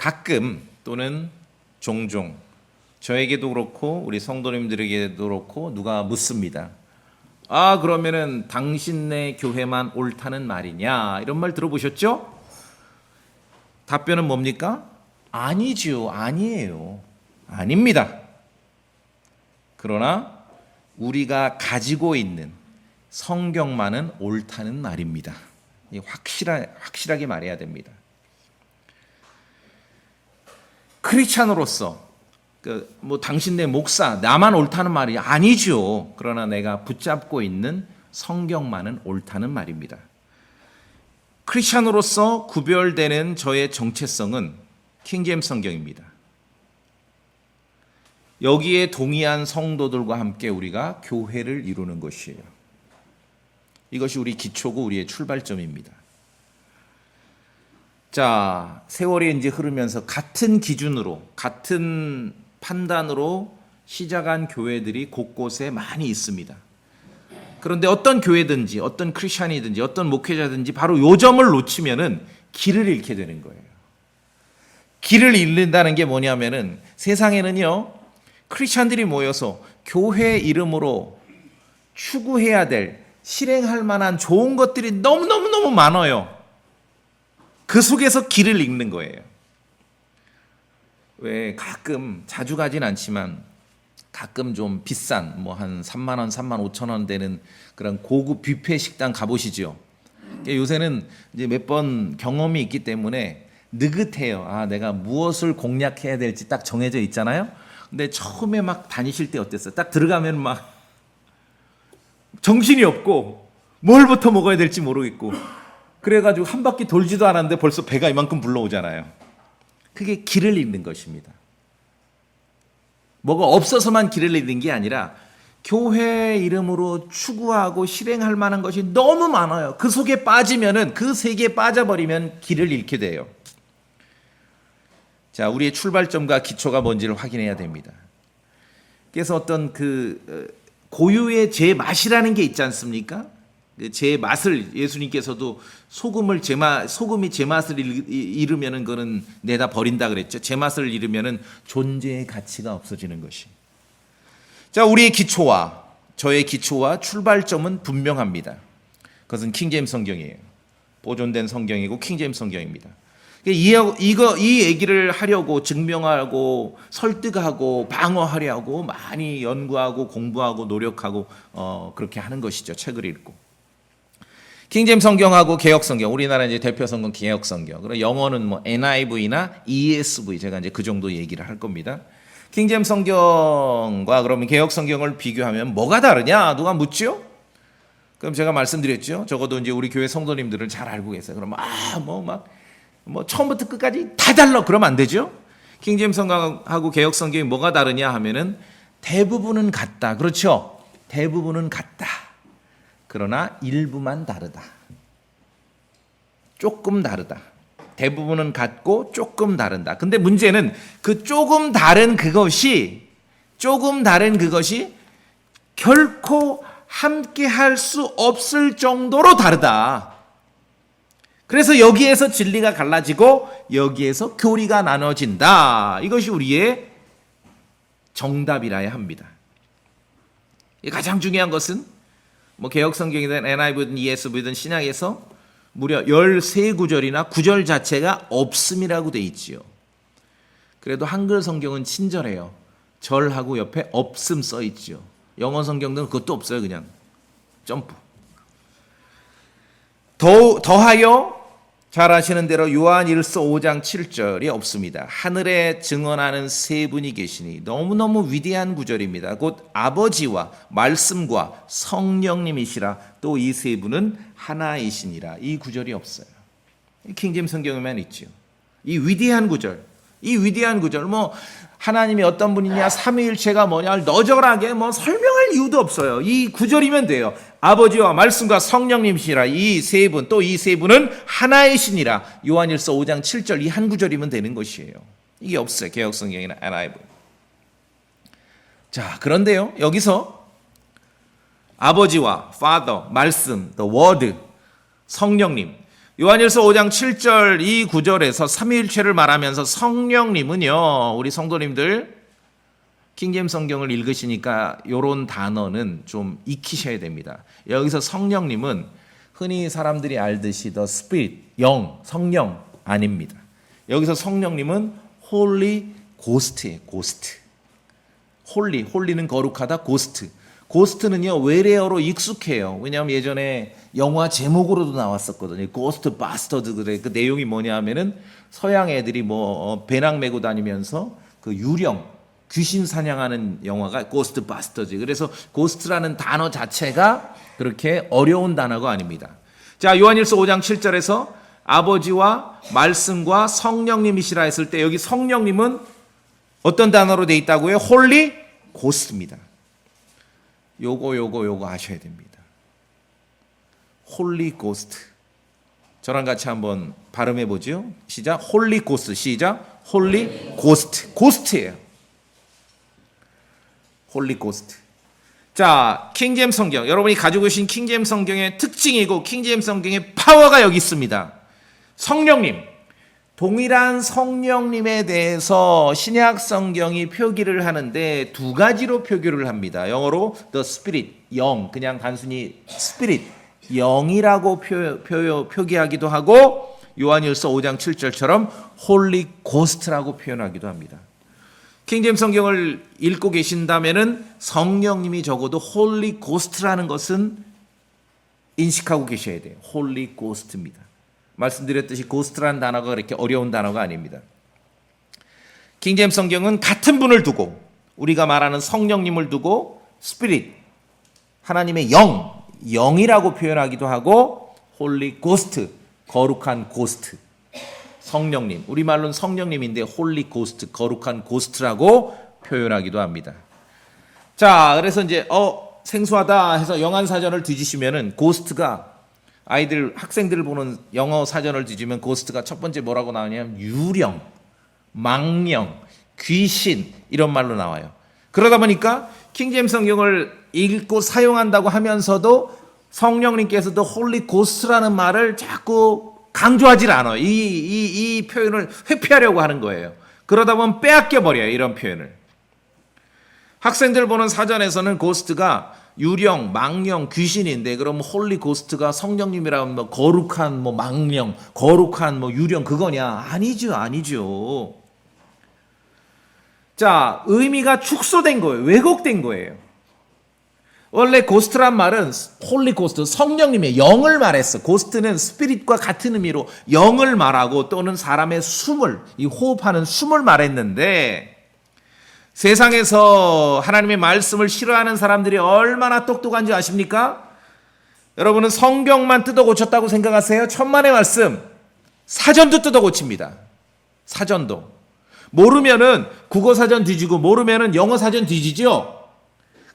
가끔 또는 종종 저에게도 그렇고 우리 성도님들에게도 그렇고 누가 묻습니다. 그러면은 당신네 교회만 옳다는 말이냐? 이런 말 들어보셨죠? 답변은 뭡니까? 아니죠. 아니에요. 아닙니다. 그러나 우리가 가지고 있는 성경만은 옳다는 말입니다. 확실하게 말해야 됩니다. 크리스찬으로서 당신네 목사 나만 옳다는 말이 아니죠. 그러나 내가 붙잡고 있는 성경만은 옳다는 말입니다. 크리스찬으로서 구별되는 저의 정체성은 킹제임스 성경입니다. 여기에 동의한 성도들과 함께 우리가 교회를 이루는 것이에요. 이것이 우리 기초고 우리의 출발점입니다. 자, 세월이 이제 흐르면서 같은 기준으로, 같은 판단으로 시작한 교회들이 곳곳에 많이 있습니다. 그런데 어떤 교회든지, 어떤 크리스찬이든지, 어떤 목회자든지 바로 요 점을 놓치면은 길을 잃게 되는 거예요. 길을 잃는다는 게 뭐냐면은 세상에는요, 크리스찬들이 모여서 교회 이름으로 추구해야 될, 실행할 만한 좋은 것들이 너무너무 많아요. 그 속에서 길을 잃는 거예요. 왜 가끔, 자주 가진 않지만 가끔 좀 비싼 한 3만 원, 3만 5천 원 되는 그런 고급 뷔페 식당 가보시죠. 요새는 이제 몇 번 경험이 있기 때문에 느긋해요. 내가 무엇을 공략해야 될지 딱 정해져 있잖아요. 근데 처음에 막 다니실 때 어땠어요? 딱 들어가면 막 정신이 없고 뭘부터 먹어야 될지 모르겠고 그래가지고 한 바퀴 돌지도 않았는데 벌써 배가 이만큼 불러오잖아요. 그게 길을 잃는 것입니다. 뭐가 없어서만 길을 잃는 게 아니라 교회 이름으로 추구하고 실행할 만한 것이 너무 많아요. 그 속에 빠지면은, 그 세계에 빠져버리면 길을 잃게 돼요. 자, 우리의 출발점과 기초가 뭔지를 확인해야 됩니다. 그래서 어떤 고유의 제 맛이라는 게 있지 않습니까? 제 맛을 예수님께서도 소금이 제 맛을 잃으면은 그거는 내다 버린다 그랬죠. 제 맛을 잃으면은 존재의 가치가 없어지는 것이. 자, 우리의 기초와 저의 기초와 출발점은 분명합니다. 그것은 킹제임스 성경이에요. 보존된 성경이고 킹제임스 성경입니다. 이 얘기를 하려고 증명하고 설득하고 방어하려고 많이 연구하고 공부하고 노력하고 그렇게 하는 것이죠. 책을 읽고. 킹제임스 성경하고 개역 성경, 우리나라 이제 대표 성경 개역 성경. 그리고 영어는 NIV나 ESV, 제가 이제 그 정도 얘기를 할 겁니다. 킹제임스 성경과 그러면 개역 성경을 비교하면 뭐가 다르냐? 누가 묻죠? 그럼 제가 말씀드렸죠. 적어도 이제 우리 교회 성도님들은 잘 알고 계세요. 그럼 처음부터 끝까지 다 달라 그러면 안 되죠. 킹제임스 성경하고 개역 성경이 뭐가 다르냐 하면은 대부분은 같다. 그렇죠? 대부분은 같다. 그러나 일부만 다르다. 조금 다르다. 대부분은 같고 조금 다른다. 근데 문제는 그 조금 다른 그것이 결코 함께 할 수 없을 정도로 다르다. 그래서 여기에서 진리가 갈라지고 여기에서 교리가 나눠진다. 이것이 우리의 정답이라야 합니다. 가장 중요한 것은 개역 성경이든 NIV든 ESV든 신약에서 무려 13구절이나 구절 자체가 없음이라고 돼 있지요. 그래도 한글 성경은 친절해요. 절하고 옆에 없음 써 있죠. 영어 성경들은 그것도 없어요. 그냥 점프. 더하여 잘 아시는 대로 요한일서 5장 7절이 없습니다. 하늘에 증언하는 세 분이 계시니 너무너무 위대한 구절입니다. 곧 아버지와 말씀과 성령님이시라 또 이 세 분은 하나이시니라. 이 구절이 없어요. 킹제임스 성경에만 있죠. 이 위대한 구절 하나님이 어떤 분이냐, 삼위일체가 뭐냐를 너절하게 설명할 이유도 없어요. 이 구절이면 돼요. 아버지와 말씀과 성령님이시라 이 세 분, 또 이 세 분은 하나이시니라. 요한일서 5장 7절 이 한 구절이면 되는 것이에요. 이게 없어요. 개역 성경이나 NIV. 자, 그런데요. 여기서 아버지와 Father, 말씀, the Word, 성령님. 요한일서 5장 7절 이 구절에서 삼위일체를 말하면서 성령님은요, 우리 성도님들 킹제임스 성경을 읽으시니까 이런 단어는 좀 익히셔야 됩니다. 여기서 성령님은 흔히 사람들이 알듯이 the spirit, 영, 성령 아닙니다. 여기서 성령님은 홀리 고스트예요. 고스트. 홀리는 거룩하다. 고스트는요 외래어로 익숙해요. 왜냐하면 예전에 영화 제목으로도 나왔었거든요. 고스트 바스터드. 그래. 그 내용이 뭐냐 하면은 서양 애들이 뭐 배낭 메고 다니면서 그 유령 귀신 사냥하는 영화가 고스트 바스터즈. 그래서 고스트라는 단어 자체가 그렇게 어려운 단어가 아닙니다. 자, 요한일서 5장 7절에서 아버지와 말씀과 성령님이시라 했을 때 여기 성령님은 어떤 단어로 돼 있다고요? 홀리 고스트입니다. 요거 아셔야 됩니다. 홀리 고스트. 저랑 같이 한번 발음해 보죠. 시작. 홀리 고스트. 시작. 홀리 고스트. 고스트예요. 홀리 고스트. 자, 킹제임스 성경. 여러분이 가지고 계신 킹제임스 성경의 특징이고 킹제임스 성경의 파워가 여기 있습니다. 성령님. 동일한 성령님에 대해서 신약 성경이 표기를 하는데 두 가지로 표기를 합니다. 영어로 the spirit, 영, 그냥 단순히 spirit, 영이라고 표기하기도 하고 요한일서 5장 7절처럼 홀리 고스트라고 표현하기도 합니다. 킹제임스 성경을 읽고 계신다면은 성령님이 적어도 홀리 고스트라는 것은 인식하고 계셔야 돼요. 홀리 고스트입니다. 말씀드렸듯이 고스트라는 단어가 그렇게 어려운 단어가 아닙니다. 킹제임스 성경은 같은 분을 두고 우리가 말하는 성령님을 두고 스피릿, 하나님의 영이라고 표현하기도 하고 홀리 고스트, 거룩한 고스트, 성령님, 우리말로는 성령님인데 홀리 고스트, 거룩한 고스트라고 표현하기도 합니다. 자, 그래서 이제 생소하다 해서 영한사전을 뒤지시면은 고스트가 학생들을 보는 영어 사전을 뒤지면 고스트가 첫 번째 뭐라고 나오냐면 유령, 망령, 귀신 이런 말로 나와요. 그러다 보니까 킹제임스 성경을 읽고 사용한다고 하면서도 성령님께서도 홀리 고스트라는 말을 자꾸 강조하지 않아요. 이 표현을 회피하려고 하는 거예요. 그러다 보면 빼앗겨 버려요. 이런 표현을. 학생들 보는 사전에서는 고스트가 유령, 망령, 귀신인데 그럼 홀리 고스트가 성령님이라면 뭐 거룩한 뭐 망령, 거룩한 뭐 유령 그거냐? 아니죠. 자, 의미가 축소된 거예요. 왜곡된 거예요. 원래 고스트란 말은 홀리 고스트, 성령님의 영을 말했어. 고스트는 스피릿과 같은 의미로 영을 말하고 또는 사람의 숨을, 이 호흡하는 숨을 말했는데 세상에서 하나님의 말씀을 싫어하는 사람들이 얼마나 똑똑한지 아십니까? 여러분은 성경만 뜯어 고쳤다고 생각하세요? 천만의 말씀, 사전도 뜯어 고칩니다. 사전도. 모르면은 국어사전 뒤지고 모르면은 영어사전 뒤지죠?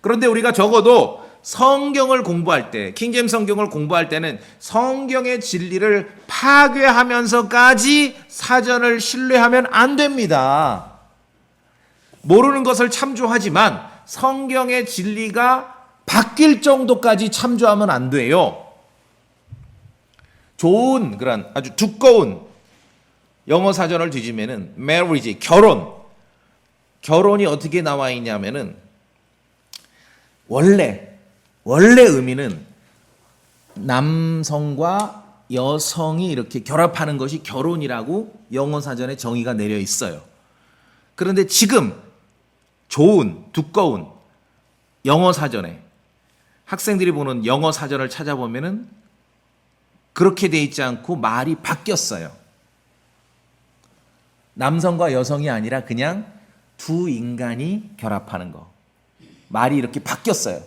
그런데 우리가 적어도 성경을 공부할 때, 킹제임스 성경을 공부할 때는 성경의 진리를 파괴하면서까지 사전을 신뢰하면 안 됩니다. 모르는 것을 참조하지만 성경의 진리가 바뀔 정도까지 참조하면 안 돼요. 좋은 그런 아주 두꺼운 영어 사전을 뒤지면은 marriage, 결혼이 어떻게 나와 있냐면은 원래 의미는 남성과 여성이 이렇게 결합하는 것이 결혼이라고 영어 사전에 정의가 내려 있어요. 그런데 지금 좋은 두꺼운 영어 사전에 학생들이 보는 영어 사전을 찾아보면은 그렇게 돼 있지 않고 말이 바뀌었어요. 남성과 여성이 아니라 그냥 두 인간이 결합하는 거. 말이 이렇게 바뀌었어요.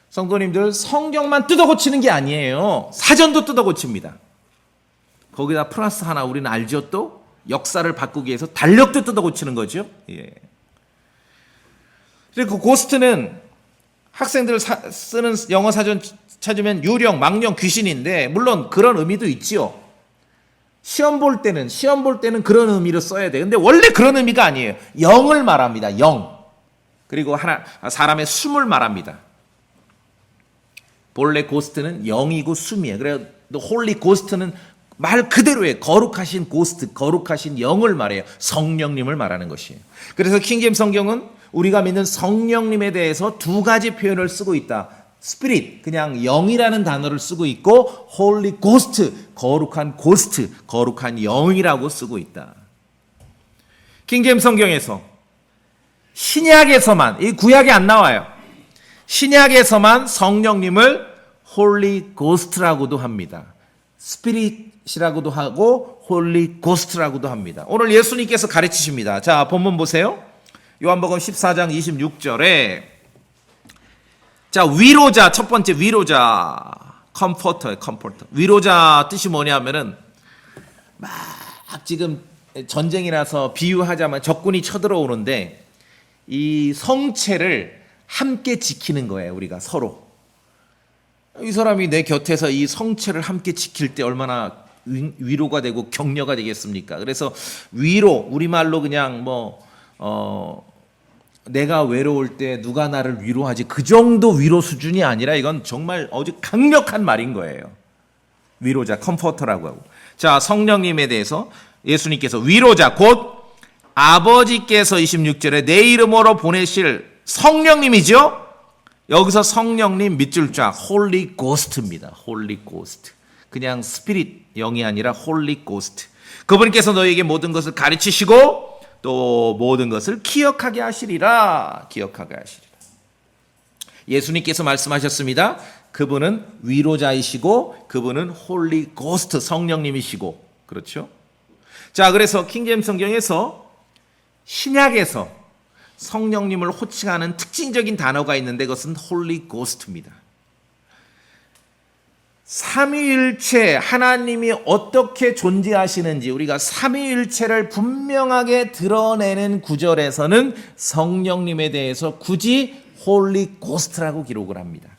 성도님들, 성경만 뜯어 고치는 게 아니에요. 사전도 뜯어 고칩니다. 거기다 플러스 하나 우리는 알죠? 또 역사를 바꾸기 위해서 달력도 뜯어 고치는 거죠. 예. 그리고 고스트는 학생들 쓰는 영어 사전 찾으면 유령, 망령, 귀신인데 물론 그런 의미도 있지요. 시험 볼 때는 그런 의미로 써야 돼. 근데 원래 그런 의미가 아니에요. 영을 말합니다. 영. 그리고 사람의 숨을 말합니다. 본래 고스트는 영이고 숨이에요. 그래서 홀리 고스트는 말 그대로의 거룩하신 고스트, 거룩하신 영을 말해요. 성령님을 말하는 것이에요. 그래서 킹제임스 성경은 우리가 믿는 성령님에 대해서 두 가지 표현을 쓰고 있다. 스피릿, 그냥 영이라는 단어를 쓰고 있고, 홀리 고스트, 거룩한 고스트, 거룩한 영이라고 쓰고 있다. 킹제임스 성경에서 신약에서만, 이 구약에 안 나와요. 신약에서만 성령님을 홀리 고스트라고도 합니다. 스피릿이라고도 하고 홀리 고스트라고도 합니다. 오늘 예수님께서 가르치십니다. 자, 본문 보세요. 요한복음 14장 26절에 자, 위로자, 첫 번째 위로자, 컴포터예요, 컴포터. 위로자 뜻이 뭐냐면은 막 지금 전쟁이 나서 비유하자면 적군이 쳐들어오는데 이 성체를 함께 지키는 거예요. 우리가 서로. 이 사람이 내 곁에서 이 성체를 함께 지킬 때 얼마나 위로가 되고 격려가 되겠습니까? 그래서 위로, 우리말로 그냥 내가 외로울 때 누가 나를 위로하지, 그 정도 위로 수준이 아니라 이건 정말 아주 강력한 말인 거예요. 위로자, 컴포터라고 하고. 자, 성령님에 대해서 예수님께서 위로자, 곧 아버지께서 26절에 내 이름으로 보내실 성령님이죠. 여기서 성령님 밑줄 쫙 홀리 고스트입니다. 홀리 고스트. 그냥 스피릿 영이 아니라 홀리 고스트. 그분께서 너에게 모든 것을 가르치시고 또 모든 것을 기억하게 하시리라. 기억하게 하시리라. 예수님께서 말씀하셨습니다. 그분은 위로자이시고 그분은 홀리 고스트, 성령님이시고. 그렇죠? 자, 그래서 킹제임스 성경에서 신약에서 성령님을 호칭하는 특징적인 단어가 있는데 그것은 홀리 고스트입니다. 삼위일체 하나님이 어떻게 존재하시는지 우리가 삼위일체를 분명하게 드러내는 구절에서는 성령님에 대해서 굳이 홀리 고스트라고 기록을 합니다.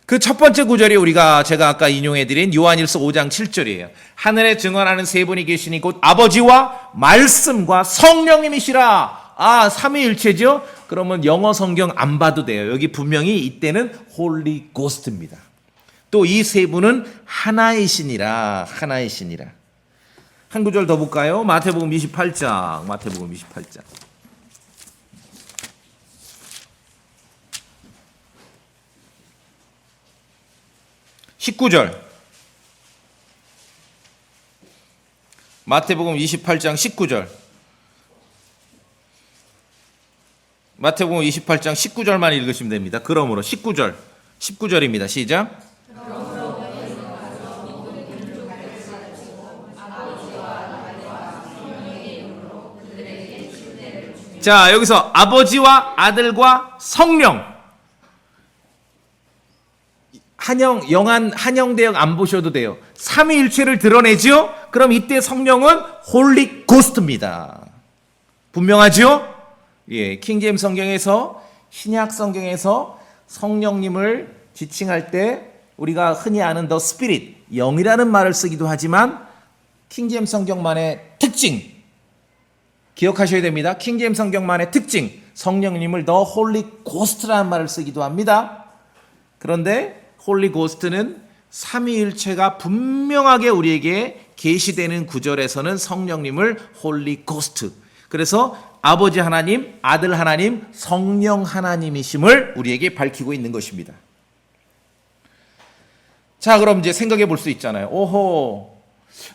그 첫 번째 구절이 제가 아까 인용해드린 요한일서 5장 7절이에요. 하늘에 증언하는 세 분이 계시니 곧 아버지와 말씀과 성령님이시라. 아, 삼위일체죠? 그러면 영어 성경 안 봐도 돼요. 여기 분명히 이때는 홀리 고스트입니다. 또 이 세 분은 하나이시니라. 하나이시니라. 한 구절 더 볼까요? 마태복음 28장. 마태복음 28장. 19절. 마태복음 28장 19절. 마태복음 28장 19절만 읽으시면 됩니다. 그러므로 19절입니다. 시작. 자, 여기서 아버지와 아들과 성령. 한영대역 안 보셔도 돼요. 삼위일체를 드러내죠? 그럼 이때 성령은 홀리 고스트입니다. 분명하죠? 예, 킹제임스 성경에서, 신약 성경에서 성령님을 지칭할 때 우리가 흔히 아는 더 스피릿, 영이라는 말을 쓰기도 하지만 킹제임스 성경만의 특징, 기억하셔야 됩니다. 킹제임스 성경만의 특징, 성령님을 더 홀리 고스트라는 말을 쓰기도 합니다. 그런데 홀리 고스트는 삼위일체가 분명하게 우리에게 계시되는 구절에서는 성령님을 홀리 고스트, 그래서 아버지 하나님, 아들 하나님, 성령 하나님이심을 우리에게 밝히고 있는 것입니다. 자, 그럼 이제 생각해 볼 수 있잖아요. 오호,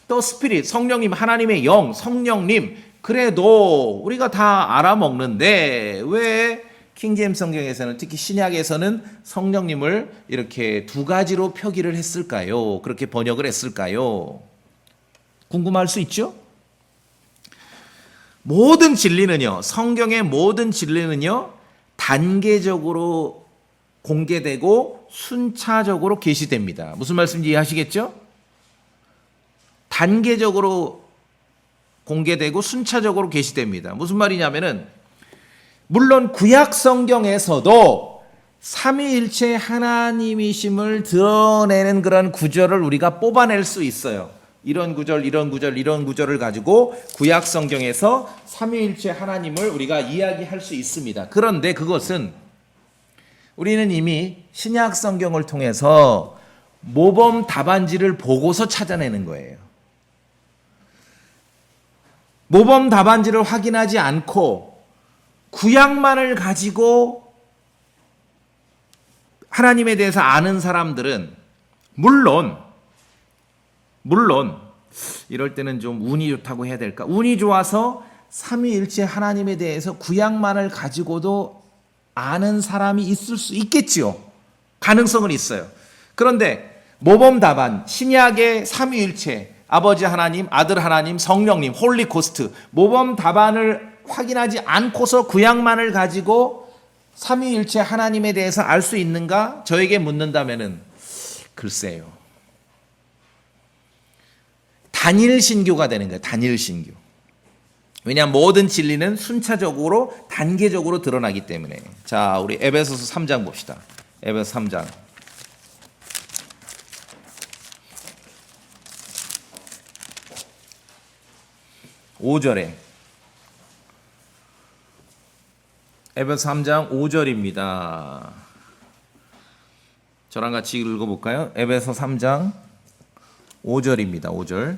또 스피릿, 성령님, 하나님의 영, 성령님, 그래도 우리가 다 알아먹는데 왜 킹제임스 성경에서는, 특히 신약에서는 성령님을 이렇게 두 가지로 표기를 했을까요? 그렇게 번역을 했을까요? 궁금할 수 있죠? 모든 진리는요, 성경의 모든 진리는요, 단계적으로 공개되고 순차적으로 계시됩니다. 무슨 말씀인지 이해하시겠죠? 단계적으로 공개되고 순차적으로 계시됩니다. 무슨 말이냐면은, 물론 구약 성경에서도 삼위일체 하나님이심을 드러내는 그런 구절을 우리가 뽑아낼 수 있어요. 이런 구절, 이런 구절, 이런 구절을 가지고 구약 성경에서 삼위일체 하나님을 우리가 이야기할 수 있습니다. 그런데 그것은 우리는 이미 신약 성경을 통해서 모범 답안지를 보고서 찾아내는 거예요. 모범 답안지를 확인하지 않고 구약만을 가지고 하나님에 대해서 아는 사람들은 물론 이럴 때는 좀 운이 좋다고 해야 될까? 운이 좋아서 삼위일체 하나님에 대해서 구약만을 가지고도 아는 사람이 있을 수 있겠지요. 가능성은 있어요. 그런데 모범 답안, 신약의 삼위일체, 아버지 하나님, 아들 하나님, 성령님, 홀리고스트, 모범 답안을 확인하지 않고서 구약만을 가지고 삼위일체 하나님에 대해서 알 수 있는가? 저에게 묻는다면은 글쎄요. 단일 신교가 되는 거예요. 단일 신교. 왜냐하면 모든 진리는 순차적으로 단계적으로 드러나기 때문에. 자, 우리 에베소서 3장 봅시다. 에베소 3장. 5절에 에베소 3장 5절입니다. 저랑 같이 읽어볼까요? 에베소 3장 5절입니다. 5절.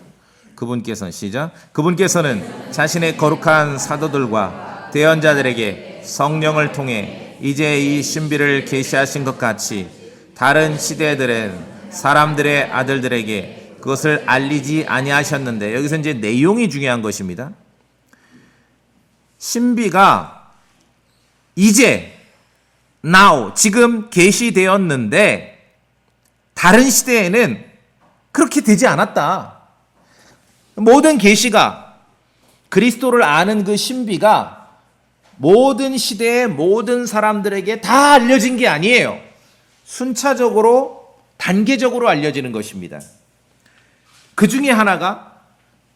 그분께서는 시작. 그분께서는 자신의 거룩한 사도들과 대언자들에게 성령을 통해 이제 이 신비를 계시하신 것 같이 다른 시대들은 사람들의 아들들에게 그것을 알리지 아니하셨는데, 여기서 이제 내용이 중요한 것입니다. 신비가 이제 now 지금 계시되었는데 다른 시대에는 그렇게 되지 않았다. 모든 계시가 그리스도를 아는 그 신비가 모든 시대의 모든 사람들에게 다 알려진 게 아니에요. 순차적으로 단계적으로 알려지는 것입니다. 그 중에 하나가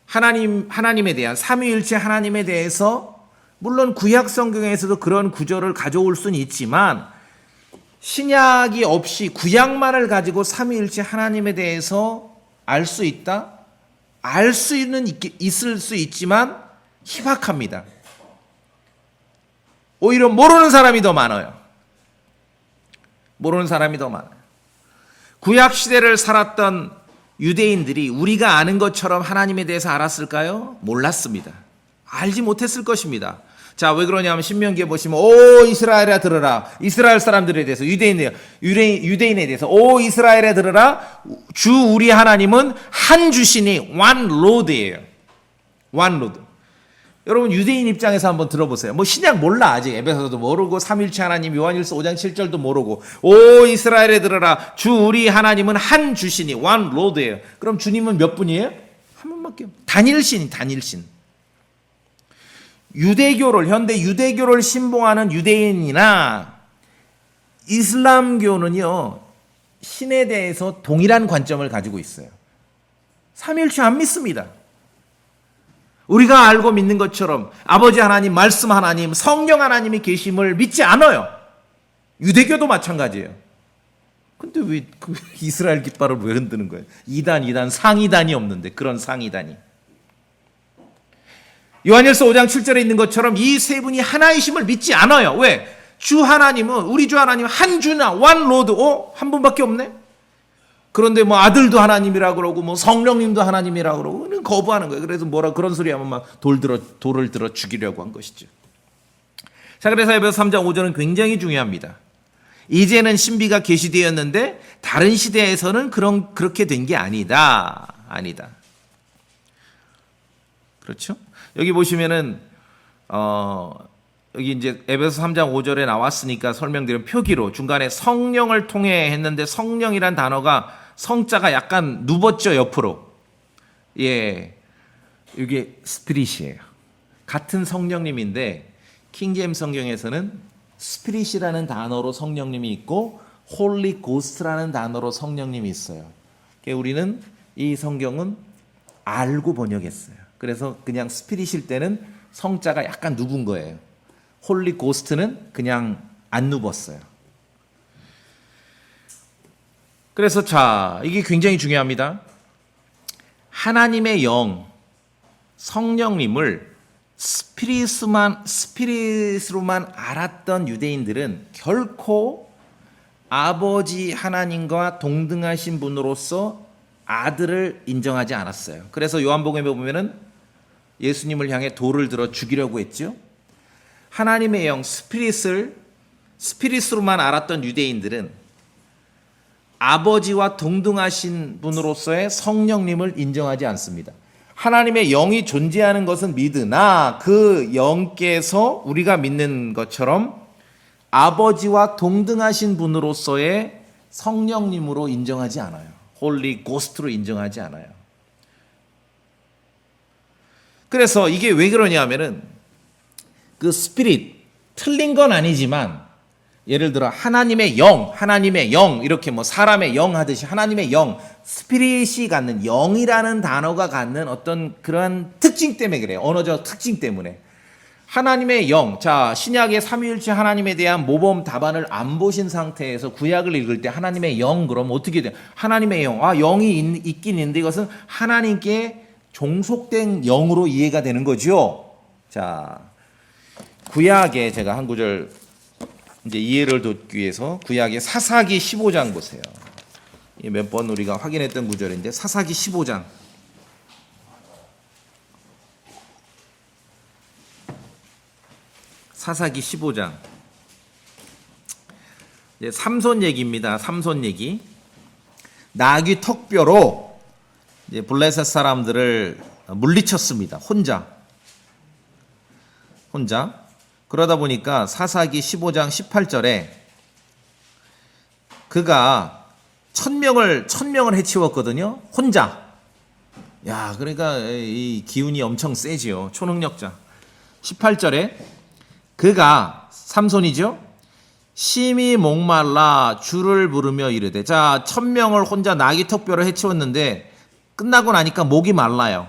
하나님에 대한 삼위일체 하나님에 대해서, 물론 구약 성경에서도 그런 구절을 가져올 수는 있지만 신약이 없이 구약만을 가지고 삼위일체 하나님에 대해서 알 수 있다? 알 수는 있을 수 있지만 희박합니다. 오히려 모르는 사람이 더 많아요. 모르는 사람이 더 많아요. 구약 시대를 살았던 유대인들이 우리가 아는 것처럼 하나님에 대해서 알았을까요? 몰랐습니다. 알지 못했을 것입니다. 자, 왜 그러냐면 신명기에 보시면 오 이스라엘아 들으라. 이스라엘 사람들에 대해서 유대인에 대해서 오 이스라엘아 들으라. 주 우리 하나님은 한 주시니 one Lord예요. one Lord. 여러분 유대인 입장에서 한번 들어보세요. 뭐 신약 몰라. 아직 에베소서도 모르고 삼일체 하나님 요한일서 5장 7절도 모르고 오 이스라엘에 들으라. 주 우리 하나님은 한 주시니 one Lord예요. 그럼 주님은 몇 분이에요? 한 분밖에. 단일신. 현대 유대교를 신봉하는 유대인이나 이슬람교는요, 신에 대해서 동일한 관점을 가지고 있어요. 삼위일체 안 믿습니다. 우리가 알고 믿는 것처럼 아버지 하나님, 말씀 하나님, 성령 하나님이 계심을 믿지 않아요. 유대교도 마찬가지예요. 근데 왜 그 이스라엘 깃발을 왜 흔드는 거예요? 2단, 상이단이 없는데, 그런 상이단이. 요한일서 5장 7절에 있는 것처럼 이 세 분이 하나이심을 믿지 않아요. 왜? 우리 주 하나님은 한 주나 one Lord, 한 분밖에 없네? 그런데 뭐 아들도 하나님이라고 그러고 뭐 성령님도 하나님이라고 그러고 거부하는 거예요. 그래서 그런 소리 하면 막 돌을 들어 죽이려고 한 것이죠. 자, 그래서 에베소 3장 5절은 굉장히 중요합니다. 이제는 신비가 계시되었는데 다른 시대에서는 그렇게 된 게 아니다. 그렇죠? 여기 보시면은 여기 이제 에베소 3장 5절에 나왔으니까 설명드린 표기로 중간에 성령을 통해 했는데 성령이란 단어가 성자가 약간 누웠죠, 옆으로. 예. 이게 스피릿이에요. 같은 성령님인데 킹제임스 성경에서는 스피릿이라는 단어로 성령님이 있고 홀리 고스트라는 단어로 성령님이 있어요. 그러니까 우리는 이 성경은 알고 번역했어요. 그래서 그냥 스피릿일 때는 성자가 약간 누군 거예요. 홀리 고스트는 그냥 안 누웠어요. 그래서 자, 이게 굉장히 중요합니다. 하나님의 영, 성령님을 스피릿으로만 알았던 유대인들은 결코 아버지 하나님과 동등하신 분으로서 아들을 인정하지 않았어요. 그래서 요한복음에 보면은 예수님을 향해 돌을 들어 죽이려고 했죠. 하나님의 영 스피릿으로만 알았던 유대인들은 아버지와 동등하신 분으로서의 성령님을 인정하지 않습니다. 하나님의 영이 존재하는 것은 믿으나 그 영께서 우리가 믿는 것처럼 아버지와 동등하신 분으로서의 성령님으로 인정하지 않아요. 홀리 고스트로 인정하지 않아요. 그래서 이게 왜 그러냐면은 그 스피릿 틀린 건 아니지만 예를 들어 하나님의 영 이렇게 뭐 사람의 영 하듯이 하나님의 영, 스피릿이 갖는 영이라는 단어가 갖는 어떤 그러한 특징 때문에 그래요. 언어적 특징 때문에. 하나님의 영, 자 신약의 삼위일체 하나님에 대한 모범 답안을 안 보신 상태에서 구약을 읽을 때 하나님의 영 그럼 어떻게 돼요? 하나님의 영, 영이 있긴 있는데 이것은 하나님께 종속된 영으로 이해가 되는 거죠. 자 구약에 제가 한 구절 이제 이해를 돕기 위해서 구약의 사사기 15장 보세요. 몇 번 우리가 확인했던 구절인데 사사기 15장. 사사기 15장. 이제 삼손 얘기입니다. 삼손 얘기. 나귀 턱뼈로 이제 블레셋 사람들을 물리쳤습니다. 혼자. 그러다 보니까 사사기 15장 18절에 그가 1000명을 해치웠거든요. 혼자. 야, 그러니까 이 기운이 엄청 세지요. 초능력자. 18절에 그가 삼손이죠. 심히 목말라 주를 부르며 이르되, 자 1000명을 혼자 나귀 턱뼈로 해치웠는데 끝나고 나니까 목이 말라요.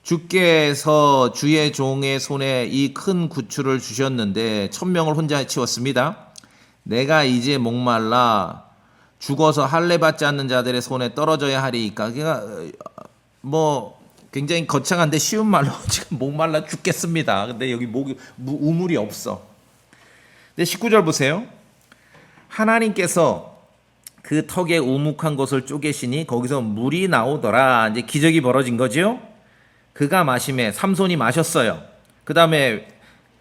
주께서 주의 종의 손에 이 큰 구추를 주셨는데 1000명을 혼자 해치웠습니다. 내가 이제 목말라 죽어서 할례 받지 않는 자들의 손에 떨어져야 하리이까. 그러니까 뭐 굉장히 거창한데 쉬운 말로 지금 목말라 죽겠습니다. 근데 여기 우물이 없어. 근데 19절 보세요. 하나님께서 그 턱에 우묵한 곳을 쪼개시니 거기서 물이 나오더라. 이제 기적이 벌어진 거죠. 그가 마시매 삼손이 마셨어요. 그 다음에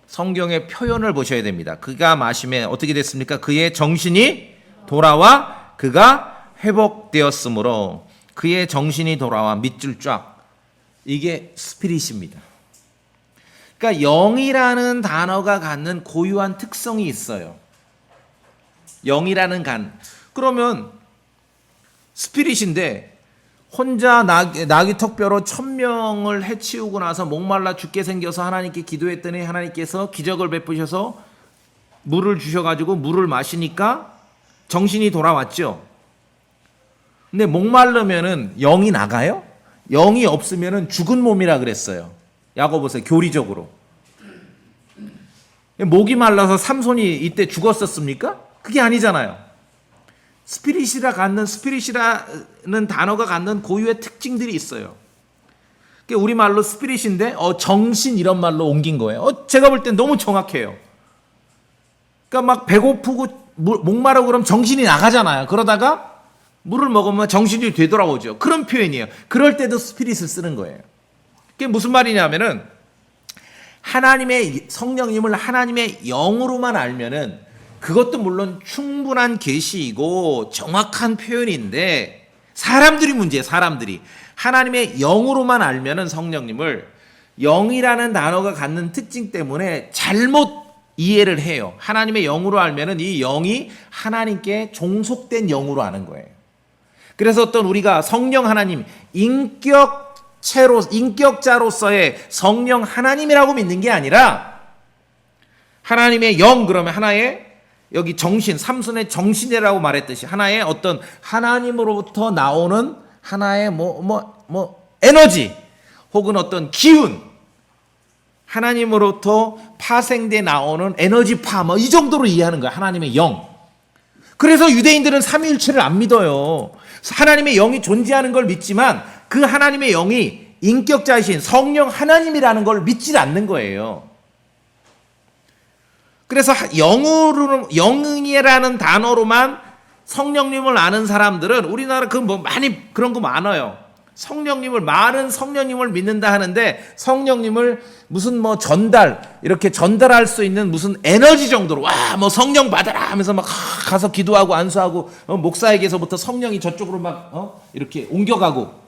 성경의 표현을 보셔야 됩니다. 그가 마시매 어떻게 됐습니까? 그의 정신이 돌아와 그가 회복되었으므로 그의 정신이 돌아와 밑줄 쫙. 이게 스피릿입니다. 그러니까 영이라는 단어가 갖는 고유한 특성이 있어요. 영이라는 그러면 스피릿인데 혼자 나귀 턱뼈로 1000명을 해치우고 나서 목말라 죽게 생겨서 하나님께 기도했더니 하나님께서 기적을 베푸셔서 물을 주셔가지고 물을 마시니까 정신이 돌아왔죠. 근데 목마르면은 영이 나가요? 영이 없으면은 죽은 몸이라 그랬어요. 야고보서 교리적으로. 목이 말라서 삼손이 이때 죽었었습니까? 그게 아니잖아요. 스피릿이라는 단어가 갖는 고유의 특징들이 있어요. 우리말로 스피릿인데 정신 이런 말로 옮긴 거예요. 제가 볼 땐 너무 정확해요. 그러니까 막 배고프고 목마르고 그럼 정신이 나가잖아요. 그러다가 물을 먹으면 정신이 되돌아오죠. 그런 표현이에요. 그럴 때도 스피릿을 쓰는 거예요. 그게 무슨 말이냐면은 하나님의 성령님을 하나님의 영으로만 알면은 그것도 물론 충분한 계시이고 정확한 표현인데 사람들이 문제예요. 사람들이 하나님의 영으로만 알면은 성령님을 영이라는 단어가 갖는 특징 때문에 잘못 이해를 해요. 하나님의 영으로 알면은 이 영이 하나님께 종속된 영으로 아는 거예요. 그래서 어떤 우리가 성령 하나님 인격자로서의 성령 하나님이라고 믿는 게 아니라 하나님의 영 그러면 하나의 여기 정신, 삼손의 정신이라고 말했듯이 하나의 어떤 하나님으로부터 나오는 하나의 에너지 혹은 어떤 기운, 하나님으로부터 파생돼 나오는 에너지파 이 정도로 이해하는 거야. 하나님의 영. 그래서 유대인들은 삼위일체를 안 믿어요. 하나님의 영이 존재하는 걸 믿지만 그 하나님의 영이 인격자이신 성령 하나님이라는 걸 믿지 않는 거예요. 그래서 영이라는 단어로만 성령님을 아는 사람들은 우리나라 그 뭐 많이 그런 거 많아요. 많은 성령님을 믿는다 하는데 성령님을 무슨 뭐 이렇게 전달할 수 있는 무슨 에너지 정도로 와 뭐 성령 받아라 하면서 막 가서 기도하고 안수하고 목사에게서부터 성령이 저쪽으로 막 이렇게 옮겨가고,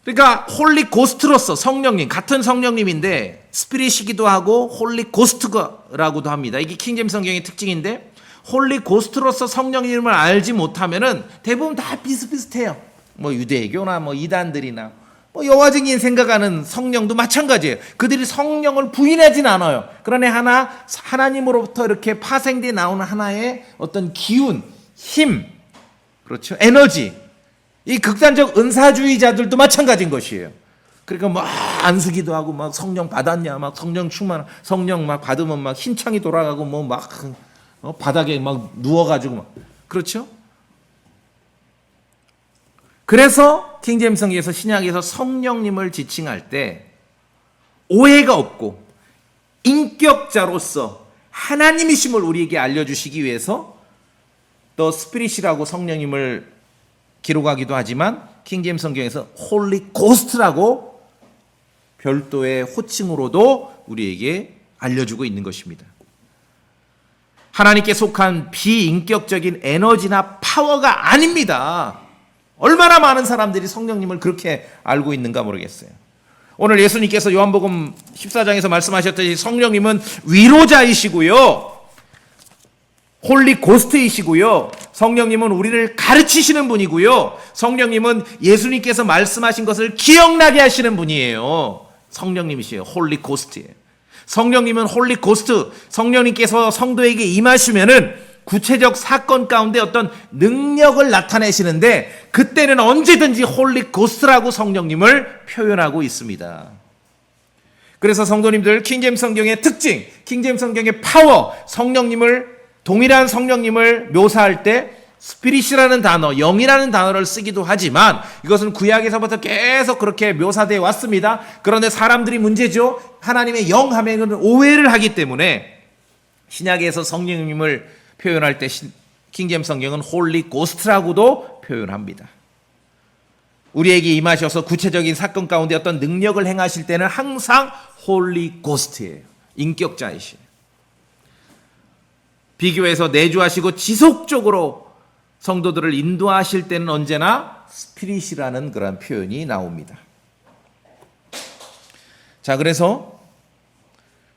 그러니까 홀리 고스트로서 성령님, 같은 성령님인데 스피릿이기도 하고 홀리 고스트라고도 합니다. 이게 킹제임스 성경의 특징인데, 홀리 고스트로서 성령님을 알지 못하면은 대부분 다 비슷비슷해요. 뭐 유대교나 뭐 이단들이나 뭐 여화증인 생각하는 성령도 마찬가지예요. 그들이 성령을 부인하진 않아요. 그러나 하나님으로부터 이렇게 파생돼 나오는 하나의 어떤 기운, 힘, 그렇죠, 에너지, 이 극단적 은사주의자들도 마찬가지인 것이에요. 그러니까 막 안수기도 하고 막 성령 받았냐, 막 성령 충만, 성령 막 받으면 막 힘창이 돌아가고 뭐 막 바닥에 막 누워가지고 막, 그렇죠? 그래서 킹제임스 성경에서, 신약에서 성령님을 지칭할 때 오해가 없고 인격자로서 하나님이심을 우리에게 알려주시기 위해서 더 스피릿이라고 성령님을 기록하기도 하지만 킹제임스 성경에서 홀리 고스트라고 별도의 호칭으로도 우리에게 알려주고 있는 것입니다. 하나님께 속한 비인격적인 에너지나 파워가 아닙니다. 얼마나 많은 사람들이 성령님을 그렇게 알고 있는가 모르겠어요. 오늘 예수님께서 요한복음 14장에서 말씀하셨듯이 성령님은 위로자이시고요, 홀리 고스트이시고요, 성령님은 우리를 가르치시는 분이고요, 성령님은 예수님께서 말씀하신 것을 기억나게 하시는 분이에요. 성령님이시에요. 홀리 고스트예요. 성령님은 홀리 고스트, 성령님께서 성도에게 임하시면은 구체적 사건 가운데 어떤 능력을 나타내시는데, 그때는 언제든지 홀리 고스트라고 성령님을 표현하고 있습니다. 그래서 성도님들, 킹제임스 성경의 특징, 킹제임스 성경의 파워, 동일한 성령님을 묘사할 때 스피릿이라는 단어, 영이라는 단어를 쓰기도 하지만 이것은 구약에서부터 계속 그렇게 묘사되어 왔습니다. 그런데 사람들이 문제죠. 하나님의 영 하면은 오해를 하기 때문에 신약에서 성령님을 표현할 때 킹제임스 성경은 홀리 고스트라고도 표현합니다. 우리에게 임하셔서 구체적인 사건 가운데 어떤 능력을 행하실 때는 항상 홀리 고스트예요. 인격자이시에요. 비교해서 내주하시고 지속적으로 성도들을 인도하실 때는 언제나 스피릿이라는 그런 표현이 나옵니다. 자, 그래서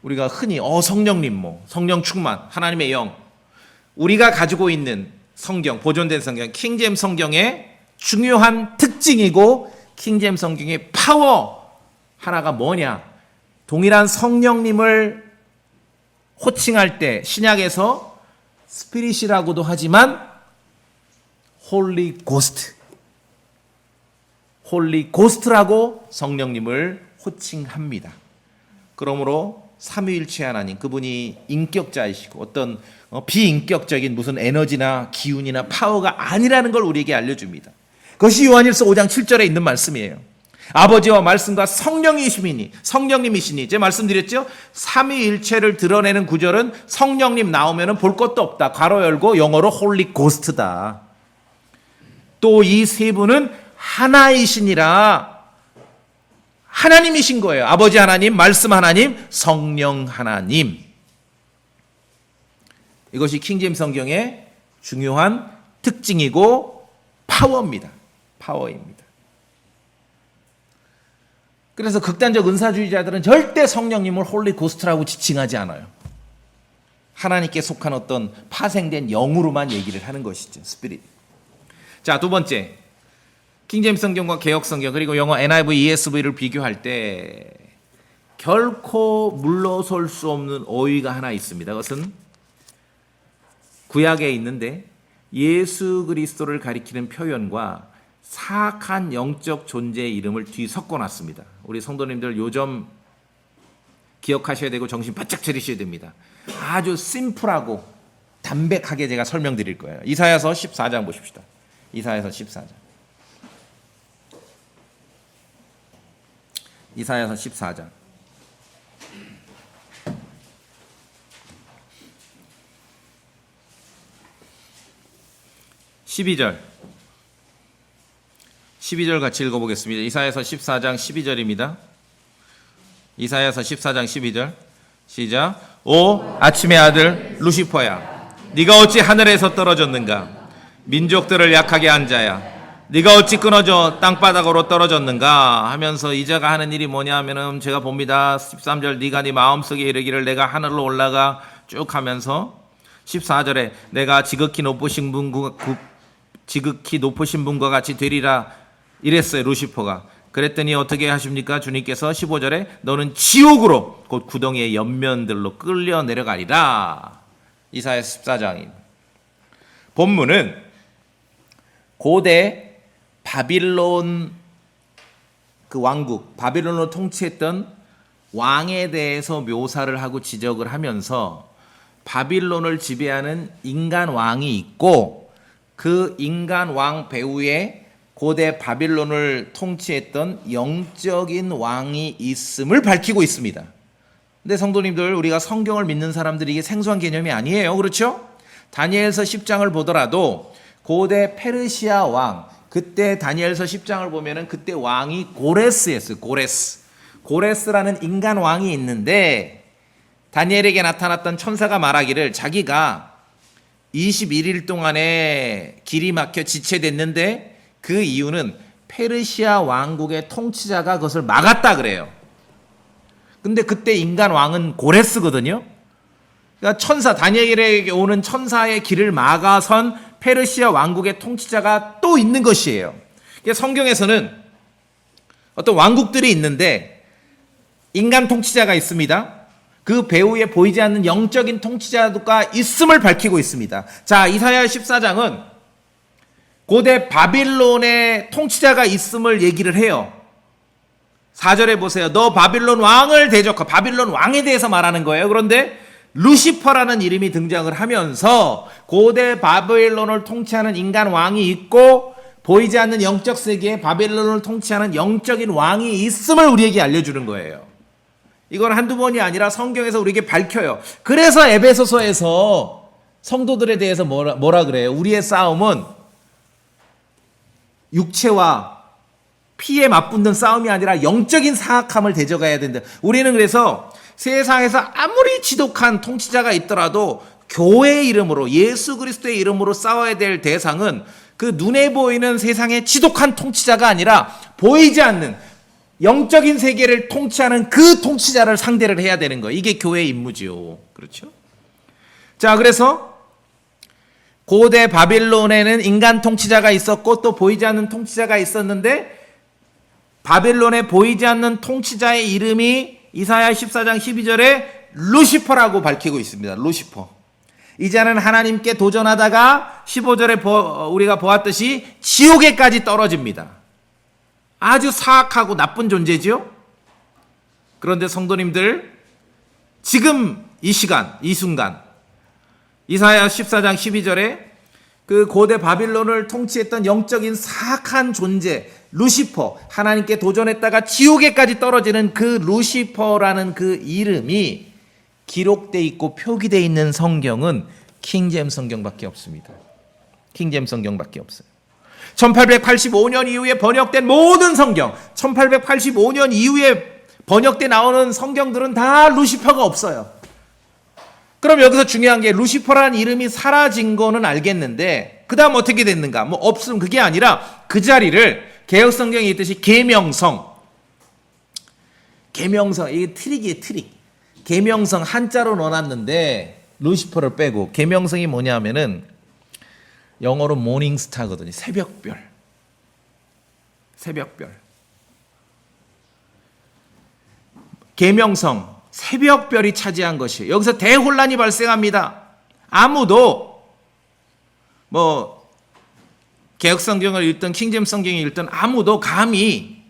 우리가 흔히 성령님, 성령 충만, 하나님의 영, 우리가 가지고 있는 성경, 보존된 성경, 킹제임스 성경의 중요한 특징이고 킹제임스 성경의 파워 하나가 뭐냐? 동일한 성령님을 호칭할 때 신약에서 스피릿이라고도 하지만 홀리 고스트라고 성령님을 호칭합니다. 그러므로 삼위일체 하나님, 그분이 인격자이시고 어떤 비인격적인 무슨 에너지나 기운이나 파워가 아니라는 걸 우리에게 알려줍니다. 그것이 요한일서 5장 7절에 있는 말씀이에요. 아버지와 말씀과 성령님이시니, 제가 말씀드렸죠? 삼위일체를 드러내는 구절은 성령님 나오면 볼 것도 없다. 괄호 열고 영어로 홀리 고스트다. 또 이 세 분은 하나이시니라. 하나님이신 거예요. 아버지 하나님, 말씀 하나님, 성령 하나님. 이것이 킹제임스 성경의 중요한 특징이고 파워입니다. 그래서 극단적 은사주의자들은 절대 성령님을 홀리 고스트라고 지칭하지 않아요. 하나님께 속한 어떤 파생된 영으로만 얘기를 하는 것이죠. 스피릿. 자, 두 번째, 킹제임스 성경과 개역 성경 그리고 영어 NIV, ESV를 비교할 때 결코 물러설 수 없는 어휘가 하나 있습니다. 그것은 구약에 있는데 예수 그리스도를 가리키는 표현과 사악한 영적 존재의 이름을 뒤섞어 놨습니다. 우리 성도님들 요점 기억하셔야 되고 정신 바짝 차리셔야 됩니다. 아주 심플하고 담백하게 제가 설명드릴 거예요. 이사야서 14장 보십시다. 이사야서 14장. 이사야서 14장. 12절 같이 읽어보겠습니다. 이사야서 14장 12절입니다. 이사야서 14장 12절 시작. 오 아침의 아들 루시퍼야, 네가 어찌 하늘에서 떨어졌는가? 민족들을 약하게 한 자야, 네가 어찌 끊어져 땅바닥으로 떨어졌는가? 하면서 이자가 하는 일이 뭐냐 하면은 제가 봅니다. 13절 네가 네 마음속에 이르기를 내가 하늘로 올라가 쭉 하면서 14절에 내가 지극히 높으신 분과 같이 되리라 이랬어요, 루시퍼가. 그랬더니 어떻게 하십니까? 주님께서 15절에 너는 지옥으로 곧 구덩이의 옆면들로 끌려 내려가리라. 이사야 14장입니다. 본문은 고대 바빌론 그 왕국, 바빌론을 통치했던 왕에 대해서 묘사를 하고 지적을 하면서 바빌론을 지배하는 인간 왕이 있고 그 인간 왕 배후에 고대 바빌론을 통치했던 영적인 왕이 있음을 밝히고 있습니다. 근데 성도님들, 우리가 성경을 믿는 사람들이 이게 생소한 개념이 아니에요. 그렇죠? 다니엘서 10장을 보더라도 고대 페르시아 왕, 그때 다니엘서 10장을 보면은 그때 왕이 고레스였어요. 고레스라는 인간 왕이 있는데 다니엘에게 나타났던 천사가 말하기를 자기가 21일 동안에 길이 막혀 지체됐는데 그 이유는 페르시아 왕국의 통치자가 그것을 막았다 그래요. 근데 그때 인간 왕은 고레스거든요. 그러니까 천사, 다니엘에게 오는 천사의 길을 막아선 페르시아 왕국의 통치자가 또 있는 것이에요. 그러니까 성경에서는 어떤 왕국들이 있는데 인간 통치자가 있습니다. 그 배후에 보이지 않는 영적인 통치자가 있음을 밝히고 있습니다. 자, 이사야 14장은 고대 바빌론의 통치자가 있음을 얘기를 해요. 4절에 보세요. 너 바빌론 왕을 대적하, 바빌론 왕에 대해서 말하는 거예요. 그런데 루시퍼라는 이름이 등장을 하면서 고대 바빌론을 통치하는 인간 왕이 있고 보이지 않는 영적 세계에 바빌론을 통치하는 영적인 왕이 있음을 우리에게 알려주는 거예요. 이건 한두 번이 아니라 성경에서 우리에게 밝혀요. 그래서 에베소서에서 성도들에 대해서 뭐라 그래요? 우리의 싸움은 육체와 피에 맞붙는 싸움이 아니라 영적인 사악함을 대적해야 된다. 우리는 그래서 세상에서 아무리 지독한 통치자가 있더라도 교회의 이름으로, 예수 그리스도의 이름으로 싸워야 될 대상은 그 눈에 보이는 세상의 지독한 통치자가 아니라 보이지 않는 영적인 세계를 통치하는 그 통치자를 상대를 해야 되는 거예요. 이게 교회의 임무지요. 그렇죠? 자, 그래서 고대 바빌론에는 인간 통치자가 있었고 또 보이지 않는 통치자가 있었는데 바빌론에 보이지 않는 통치자의 이름이 이사야 14장 12절에 루시퍼라고 밝히고 있습니다. 루시퍼. 이 자는 하나님께 도전하다가 15절에 우리가 보았듯이 지옥에까지 떨어집니다. 아주 사악하고 나쁜 존재지요. 그런데 성도님들, 지금 이 시간, 이 순간 이사야 14장 12절에 그 고대 바빌론을 통치했던 영적인 사악한 존재 루시퍼, 하나님께 도전했다가 지옥에까지 떨어지는 그 루시퍼라는 그 이름이 기록되어 있고 표기되어 있는 성경은 킹제임스 성경밖에 없습니다. 킹제임스 성경밖에 없어요. 1885년 이후에 번역된 모든 성경, 1885년 이후에 번역돼 나오는 성경들은 다 루시퍼가 없어요. 그럼 여기서 중요한 게 루시퍼라는 이름이 사라진 거는 알겠는데 그 다음 어떻게 됐는가? 뭐 없음, 그게 아니라 그 자리를 개역성경에 있듯이 계명성, 이게 트릭이에요. 트릭. 계명성 한자로 넣어놨는데 루시퍼를 빼고, 계명성이 뭐냐 하면은 영어로 모닝스타거든요. 새벽별. 계명성, 새벽별이 차지한 것이에요. 여기서 대혼란이 발생합니다. 아무도 뭐 개역성경을 읽든 킹제임스 성경을 읽든 아무도 감히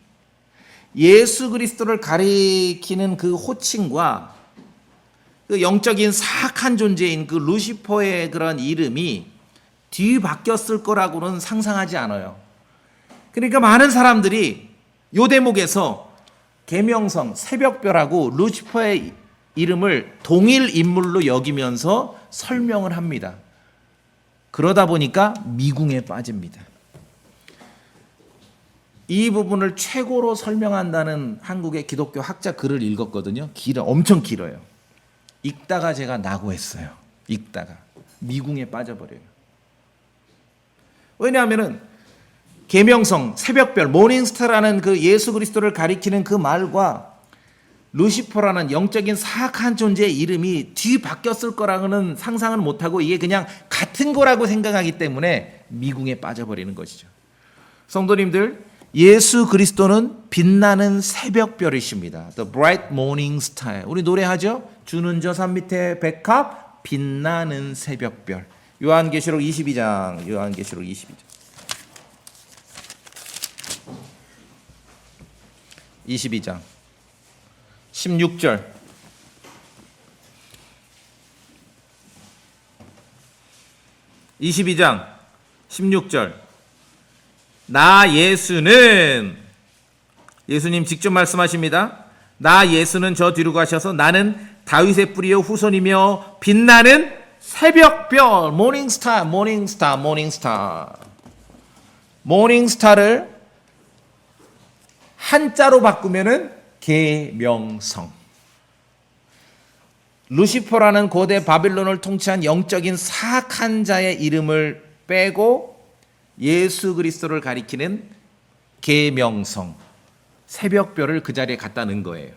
예수 그리스도를 가리키는 그 호칭과 그 영적인 사악한 존재인 그 루시퍼의 그런 이름이 뒤바뀌었을 거라고는 상상하지 않아요. 그러니까 많은 사람들이 요 대목에서 계명성, 새벽별하고 루시퍼의 이름을 동일 인물로 여기면서 설명을 합니다. 그러다 보니까 미궁에 빠집니다. 이 부분을 최고로 설명한다는 한국의 기독교 학자 글을 읽었거든요. 엄청 길어요. 읽다가 제가 나고했어요. 읽다가 미궁에 빠져버려요. 왜냐하면은 계명성, 새벽별, 모닝스타라는 그 예수 그리스도를 가리키는 그 말과 루시퍼라는 영적인 사악한 존재의 이름이 뒤바뀌었을 거라고는 상상은 못하고 이게 그냥 같은 거라고 생각하기 때문에 미궁에 빠져버리는 것이죠. 성도님들, 예수 그리스도는 빛나는 새벽별이십니다. The bright morning star. 우리 노래하죠? 주는 저 산 밑에 백합 빛나는 새벽별. 요한계시록 22장. 요한계시록 22장. 22장 16절. 나 예수는, 예수님 직접 말씀하십니다. 나 예수는 저 뒤로 가셔서 나는 다윗의 뿌리요 후손이며 빛나는 새벽별, 모닝스타, 모닝스타, 모닝스타. 모닝스타를 한자로 바꾸면은 계명성. 루시퍼라는 고대 바빌론을 통치한 영적인 사악한 자의 이름을 빼고 예수 그리스도를 가리키는 계명성, 새벽별을 그 자리에 갖다 넣은 거예요.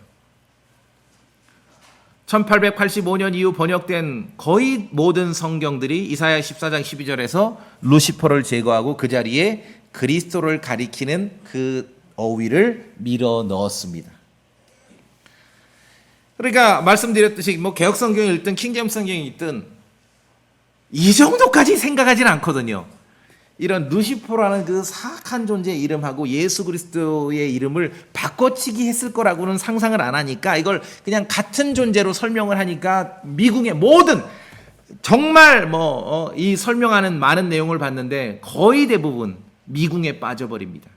1885년 이후 번역된 거의 모든 성경들이 이사야 14장 12절에서 루시퍼를 제거하고 그 자리에 그리스도를 가리키는 그 어휘를 밀어 넣었습니다. 그러니까 말씀드렸듯이 뭐 개혁 성경이 읽든 킹제임스 성경이 읽든 이 정도까지 생각하지는 않거든요. 이런 루시퍼라는 그 사악한 존재의 이름하고 예수 그리스도의 이름을 바꿔치기 했을 거라고는 상상을 안 하니까 이걸 그냥 같은 존재로 설명을 하니까 미궁의 모든 정말 이 설명하는 많은 내용을 봤는데 거의 대부분 미궁에 빠져버립니다.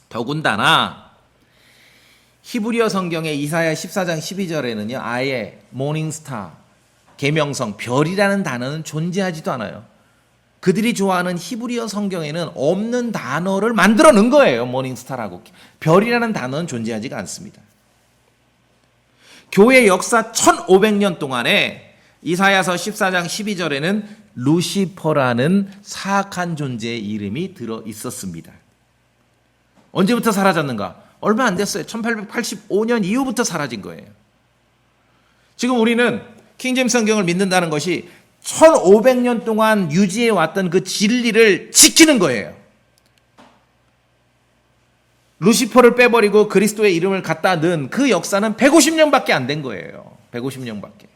더군다나 히브리어 성경의 이사야 14장 12절에는요. 아예 모닝스타, 계명성, 별이라는 단어는 존재하지도 않아요. 그들이 좋아하는 히브리어 성경에는 없는 단어를 만들어 넣은 거예요. 모닝스타라고. 별이라는 단어는 존재하지가 않습니다. 교회 역사 1500년 동안에 이사야서 14장 12절에는 루시퍼라는 사악한 존재의 이름이 들어 있었습니다. 언제부터 사라졌는가? 얼마 안 됐어요. 1885년 이후부터 사라진 거예요. 지금 우리는 킹제임스 성경을 믿는다는 것이 1500년 동안 유지해 왔던 그 진리를 지키는 거예요. 루시퍼를 빼버리고 그리스도의 이름을 갖다 넣은 그 역사는 150년밖에 안 된 거예요. 150년밖에.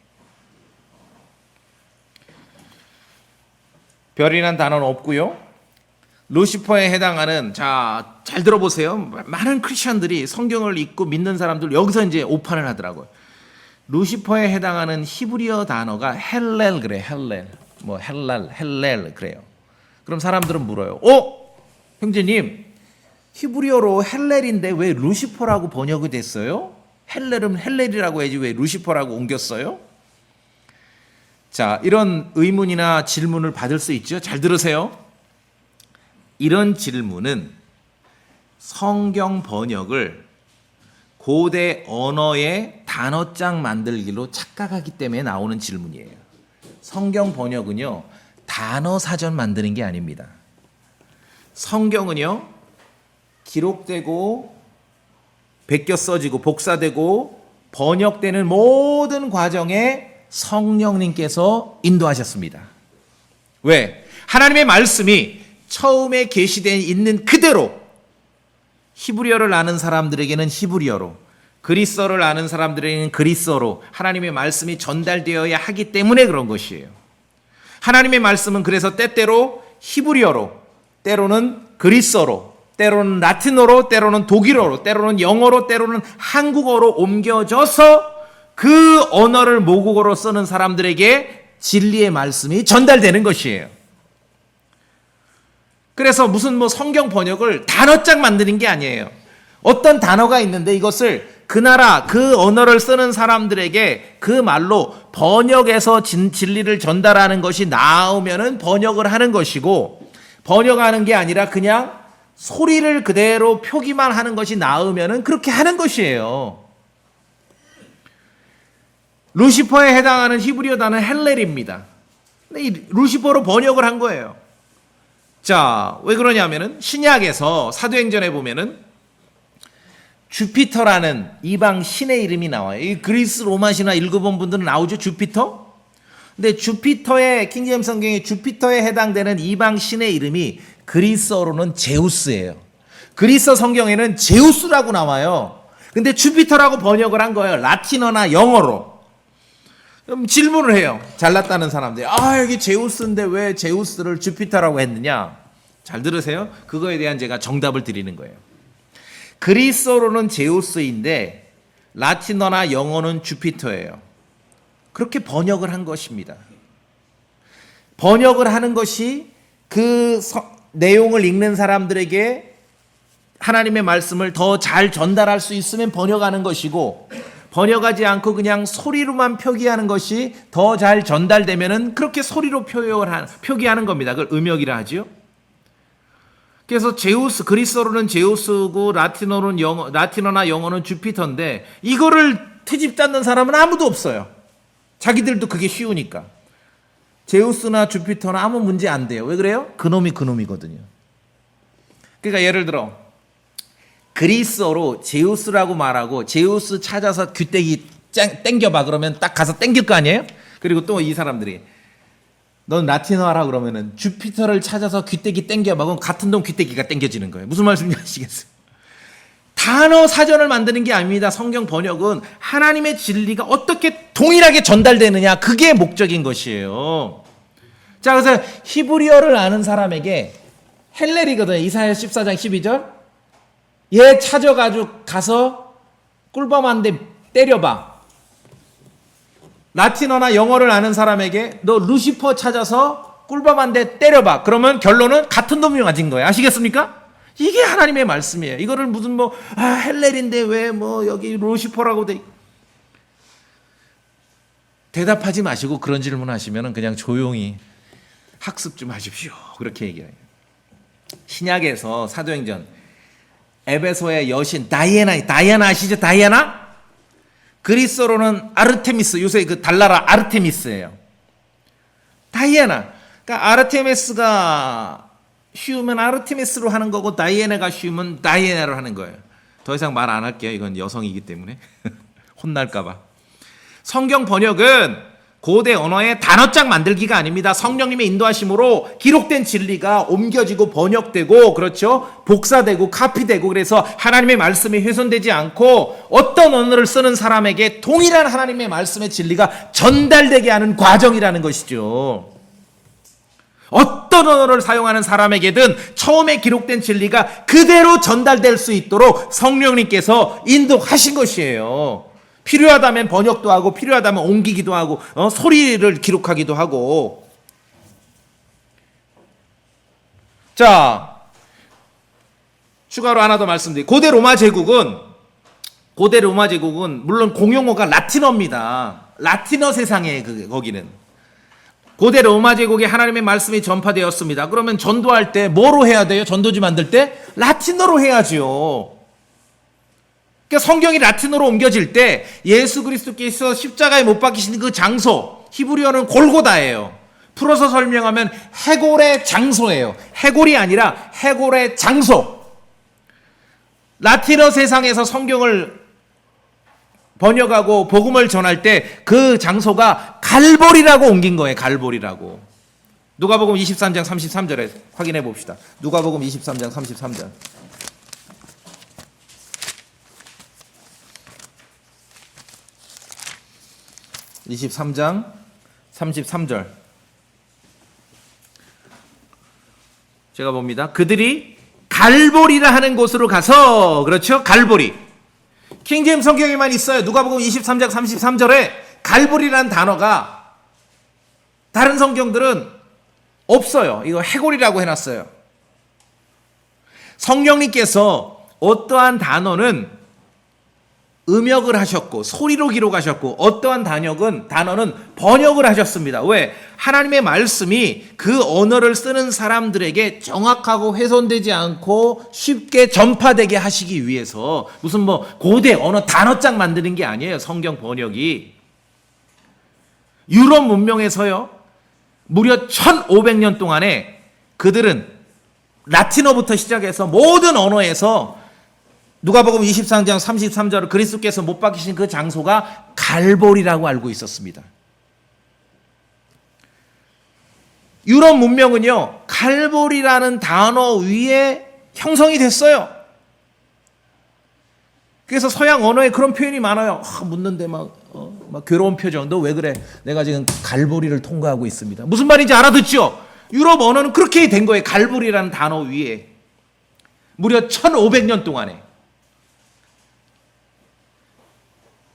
별이란 단어는 없고요. 루시퍼에 해당하는, 자, 잘 들어보세요. 많은 크리스천들이 성경을 읽고 믿는 사람들 여기서 이제 오판을 하더라고요. 루시퍼에 해당하는 히브리어 단어가 헬렐 그래. 헬렐. 헬렐 그래요. 그럼 사람들은 물어요. 형제님, 히브리어로 헬렐인데 왜 루시퍼라고 번역이 됐어요? 헬렐은 헬렐이라고 해야지 왜 루시퍼라고 옮겼어요? 자, 이런 의문이나 질문을 받을 수 있죠. 잘 들으세요. 이런 질문은 성경 번역을 고대 언어의 단어장 만들기로 착각하기 때문에 나오는 질문이에요. 성경 번역은요, 단어 사전 만드는 게 아닙니다. 성경은요, 기록되고 베껴 써지고 복사되고 번역되는 모든 과정에 성령님께서 인도하셨습니다. 왜? 하나님의 말씀이 처음에 계시된 있는 그대로 히브리어를 아는 사람들에게는 히브리어로, 그리스어를 아는 사람들에게는 그리스어로 하나님의 말씀이 전달되어야 하기 때문에 그런 것이에요. 하나님의 말씀은 그래서 때때로 히브리어로, 때로는 그리스어로, 때로는 라틴어로, 때로는 독일어로, 때로는 영어로, 때로는 한국어로 옮겨져서 그 언어를 모국어로 쓰는 사람들에게 진리의 말씀이 전달되는 것이에요. 그래서 무슨 성경 번역을 단어장 만드는 게 아니에요. 어떤 단어가 있는데 이것을 그 나라, 그 언어를 쓰는 사람들에게 그 말로 번역해서 진리를 전달하는 것이 나오면은 번역을 하는 것이고, 번역하는 게 아니라 그냥 소리를 그대로 표기만 하는 것이 나으면은 그렇게 하는 것이에요. 루시퍼에 해당하는 히브리어 단어는 헬렐입니다. 근데 이 루시퍼로 번역을 한 거예요. 자, 왜 그러냐면은 신약에서 사도행전에 보면은 주피터라는 이방 신의 이름이 나와요. 이 그리스 로마 신화 읽어본 분들은 나오죠, 주피터? 근데 주피터의 킹제임스 성경에 주피터에 해당되는 이방 신의 이름이 그리스어로는 제우스예요. 그리스어 성경에는 제우스라고 나와요. 근데 주피터라고 번역을 한 거예요. 라틴어나 영어로. 그럼 질문을 해요. 잘났다는 사람들이. 여기 제우스인데 왜 제우스를 주피터라고 했느냐? 잘 들으세요. 그거에 대한 제가 정답을 드리는 거예요. 그리스어로는 제우스인데 라틴어나 영어는 주피터예요. 그렇게 번역을 한 것입니다. 번역을 하는 것이 그 내용을 읽는 사람들에게 하나님의 말씀을 더 잘 전달할 수 있으면 번역하는 것이고, 번역하지 않고 그냥 소리로만 표기하는 것이 더 잘 전달되면은 그렇게 소리로 표기하는 겁니다. 그걸 음역이라 하지요. 그래서 제우스, 그리스어로는 제우스고 라틴어나 영어는 주피터인데 이거를 트집 잡는 사람은 아무도 없어요. 자기들도 그게 쉬우니까. 제우스나 주피터나 아무 문제 안 돼요. 왜 그래요? 그놈이 그놈이거든요. 그러니까 예를 들어 그리스어로 제우스라고 말하고 제우스 찾아서 귀때기 땡겨봐 그러면 딱 가서 땡길 거 아니에요? 그리고 또 이 사람들이 넌 라틴어 하라 그러면은 주피터를 찾아서 귀때기 땡겨봐 그럼 같은 동 귀때기가 땡겨지는 거예요. 무슨 말씀인지 아시겠어요? 단어 사전을 만드는 게 아닙니다. 성경 번역은 하나님의 진리가 어떻게 동일하게 전달되느냐, 그게 목적인 것이에요. 자, 그래서 히브리어를 아는 사람에게 헬렐이거든요. 이사야 14장 12절. 얘 찾아가지고 가서 꿀밤한데 때려봐. 라틴어나 영어를 아는 사람에게 너 루시퍼 찾아서 꿀밤한데 때려봐. 그러면 결론은 같은 놈이 맞은 거예요. 아시겠습니까? 이게 하나님의 말씀이에요. 이거를 무슨 헬렐인데 왜 여기 루시퍼라고 돼. 대답하지 마시고 그런 질문 하시면 그냥 조용히 학습 좀 하십시오. 그렇게 얘기해요. 신약에서 사도행전 에베소의 여신 다이애나 아시죠? 다이애나? 그리스어로는 아르테미스, 요새 그 달나라 아르테미스예요. 다이애나. 그러니까 아르테미스가 쉬우면 아르테미스로 하는 거고 다이애나가 쉬우면 다이애나로 하는 거예요. 더 이상 말 안 할게요. 이건 여성이기 때문에 혼날까 봐. 성경 번역은 고대 언어의 단어장 만들기가 아닙니다. 성령님의 인도하심으로 기록된 진리가 옮겨지고 번역되고, 그렇죠? 복사되고 카피되고, 그래서 하나님의 말씀이 훼손되지 않고 어떤 언어를 쓰는 사람에게 동일한 하나님의 말씀의 진리가 전달되게 하는 과정이라는 것이죠. 어떤 언어를 사용하는 사람에게든 처음에 기록된 진리가 그대로 전달될 수 있도록 성령님께서 인도하신 것이에요. 필요하다면 번역도 하고 필요하다면 옮기기도 하고 소리를 기록하기도 하고. 자, 추가로 하나 더 말씀드릴게요. 고대 로마 제국은 물론 공용어가 라틴어입니다. 라틴어 세상에 거기는. 고대 로마 제국에 하나님의 말씀이 전파되었습니다. 그러면 전도할 때 뭐로 해야 돼요? 전도지 만들 때 라틴어로 해야지요. 그러니까 성경이 라틴어로 옮겨질 때 예수 그리스도께서 십자가에 못 박히신 그 장소, 히브리어는 골고다예요. 풀어서 설명하면 해골의 장소예요. 해골이 아니라 해골의 장소. 라틴어 세상에서 성경을 번역하고 복음을 전할 때 그 장소가 갈보리라고 옮긴 거예요. 갈보리라고. 누가복음 23장 33절에 확인해 봅시다. 누가복음 23장 33절. (23장 33절) 제가 봅니다. 그들이 갈보리라 하는 곳으로 가서, 그렇죠? 갈보리. 킹제임스 성경에만 있어요. 누가복음 23장 33절에 갈보리라는 단어가 다른 성경들은 없어요. 이거 해골이라고 해놨어요. 성령님께서 어떠한 단어는 음역을 하셨고 소리로 기록하셨고 어떠한 단어는 번역을 하셨습니다. 왜? 하나님의 말씀이 그 언어를 쓰는 사람들에게 정확하고 훼손되지 않고 쉽게 전파되게 하시기 위해서 무슨 뭐 고대 언어 단어장 만드는 게 아니에요. 성경 번역이. 유럽 문명에서요. 무려 1500년 동안에 그들은 라틴어부터 시작해서 모든 언어에서 누가복음 23장 33절 그리스도께서 못 박히신 그 장소가 갈보리라고 알고 있었습니다. 유럽 문명은요, 갈보리라는 단어 위에 형성이 됐어요. 그래서 서양 언어에 그런 표현이 많아요. 묻는데 막 괴로운 표정. 너 왜 그래? 내가 지금 갈보리를 통과하고 있습니다. 무슨 말인지 알아듣죠? 유럽 언어는 그렇게 된 거예요. 갈보리라는 단어 위에. 무려 1500년 동안에.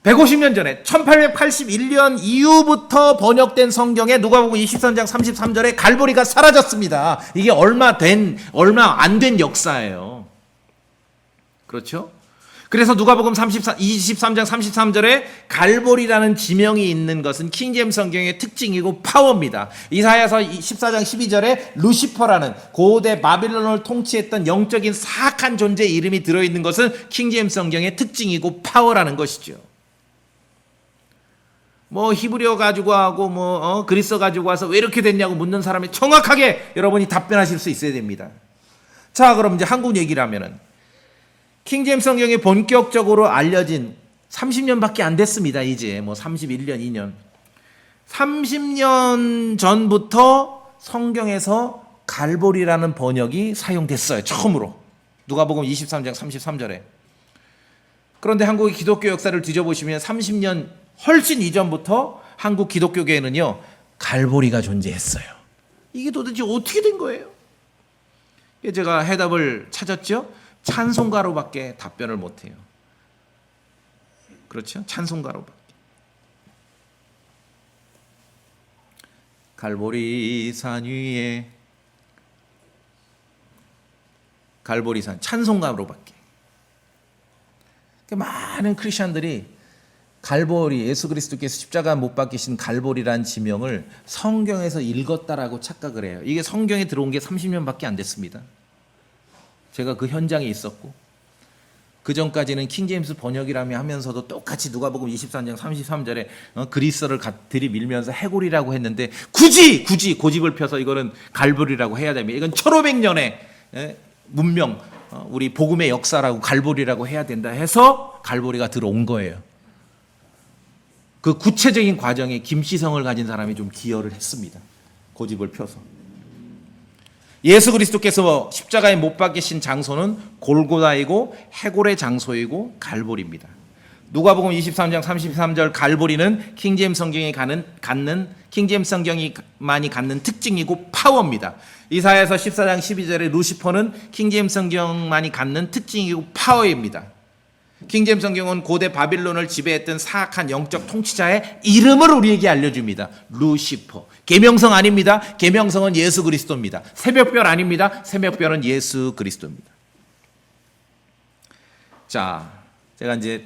150년 전에 1881년 이후부터 번역된 성경에 누가복음 23장 33절에 갈보리가 사라졌습니다. 이게 얼마 안 된 역사예요. 그렇죠? 그래서 누가복음 23장 33절에 갈보리라는 지명이 있는 것은 킹제임스 성경의 특징이고 파워입니다. 이사야서 14장 12절에 루시퍼라는 고대 바빌론을 통치했던 영적인 사악한 존재의 이름이 들어있는 것은 킹제임스 성경의 특징이고 파워라는 것이죠. 뭐 히브리어 가지고 하고 그리스어 가지고 와서 왜 이렇게 됐냐고 묻는 사람이 정확하게 여러분이 답변하실 수 있어야 됩니다. 자, 그럼 이제 한국 얘기를 하면은 킹제임스 성경이 본격적으로 알려진 30년밖에 안 됐습니다. 이제 뭐 31년, 2년. 30년 전부터 성경에서 갈보리라는 번역이 사용됐어요. 처음으로. 누가복음 23장 33절에. 그런데 한국의 기독교 역사를 뒤져보시면 30년 훨씬 이전부터 한국 기독교계에는요, 갈보리가 존재했어요. 이게 도대체 어떻게 된 거예요? 제가 해답을 찾았죠? 찬송가로밖에 답변을 못해요. 그렇죠? 찬송가로밖에. 갈보리산 위에 갈보리산 찬송가로밖에. 많은 크리스천들이 갈보리, 예수 그리스도께서 십자가 못 박히신 갈보리라는 지명을 성경에서 읽었다라고 착각을 해요. 이게 성경에 들어온 게 30년밖에 안 됐습니다. 제가 그 현장에 있었고 그 전까지는 킹제임스 번역이라며 하면서도 똑같이 누가복음 23장 33절에 그리스어를 들이밀면서 해골이라고 했는데 굳이 고집을 펴서 이거는 갈보리라고 해야 됩니다. 이건 1500년의 문명, 우리 복음의 역사라고 갈보리라고 해야 된다 해서 갈보리가 들어온 거예요. 그 구체적인 과정에 김시성을 가진 사람이 좀 기여를 했습니다. 고집을 펴서. 예수 그리스도께서 십자가에 못 박히신 장소는 골고다이고 해골의 장소이고 갈보리입니다. 누가복음 23장 33절 갈보리는 킹제임스 성경이 킹제임스 성경이만이 갖는 특징이고 파워입니다. 이사야서 14장 12절의 루시퍼는 킹제임스 성경만이 갖는 특징이고 파워입니다. 킹제임스 성경은 고대 바빌론을 지배했던 사악한 영적 통치자의 이름을 우리에게 알려줍니다. 루시퍼. 계명성 아닙니다. 계명성은 예수 그리스도입니다. 새벽별 아닙니다. 새벽별은 예수 그리스도입니다. 자, 제가 이제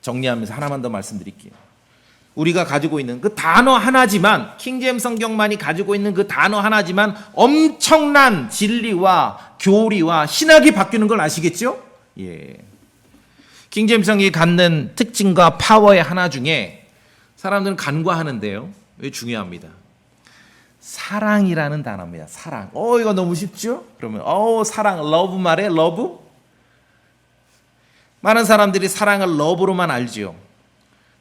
정리하면서 하나만 더 말씀드릴게요. 우리가 가지고 있는 그 단어 하나지만, 킹제임스 성경만이 가지고 있는 그 단어 하나지만 엄청난 진리와 교리와 신학이 바뀌는 걸 아시겠죠? 예. 킹제임스 성경이 갖는 특징과 파워의 하나 중에 사람들은 간과하는데요. 왜 중요합니다. 사랑이라는 단어입니다. 사랑. 이거 너무 쉽죠? 그러면 사랑, 러브 말해, 러브? 많은 사람들이 사랑을 러브로만 알지요.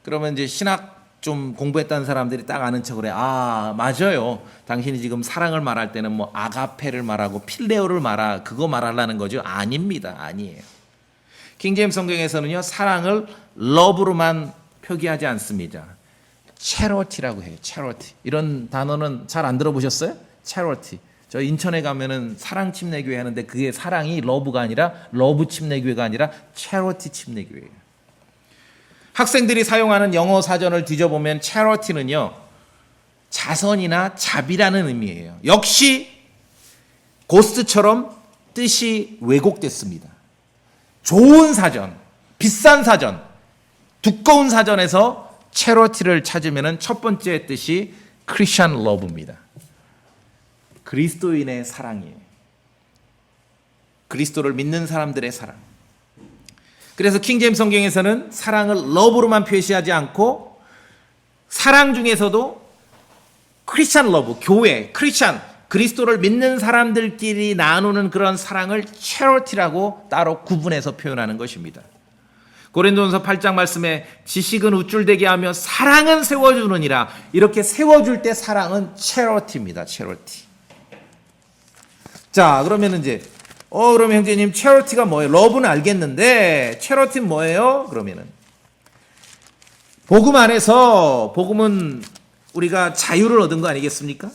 그러면 이제 신학 좀 공부했다는 사람들이 딱 아는 척을 해. 맞아요. 당신이 지금 사랑을 말할 때는 뭐 아가페를 말하고 필레오를 그거 말하려는 거죠. 아닙니다. 아니에요. 킹제임스 성경에서는요, 사랑을 러브로만 표기하지 않습니다. 체러티라고 해요. 체러티. 이런 단어는 잘 안 들어보셨어요? 체러티. 저 인천에 가면은 사랑 침례교회 하는데 그게 사랑이 러브가 아니라 러브 침례교회가 아니라 체러티 침례교회예요. 학생들이 사용하는 영어 사전을 뒤져보면 체러티는요, 자선이나 자비라는 의미예요. 역시 고스트처럼 뜻이 왜곡됐습니다. 좋은 사전, 비싼 사전, 두꺼운 사전에서 charity를 찾으면 첫 번째 뜻이 Christian love입니다. 그리스도인의 사랑이에요. 그리스도를 믿는 사람들의 사랑. 그래서 킹제임스 성경에서는 사랑을 love로만 표시하지 않고 사랑 중에서도 크리스찬 러브, 교회, 크리스찬, 그리스도를 믿는 사람들끼리 나누는 그런 사랑을 charity라고 따로 구분해서 표현하는 것입니다. 고린도전서 8장 말씀에 지식은 우쭐대게 하며 사랑은 세워주느니라. 이렇게 세워줄 때 사랑은 charity입니다. charity. 자, 그러면 이제 그러면 형제님 charity가 뭐예요? 러브는 알겠는데 charity는 뭐예요? 그러면은 복음 안에서 복음은 우리가 자유를 얻은 거 아니겠습니까?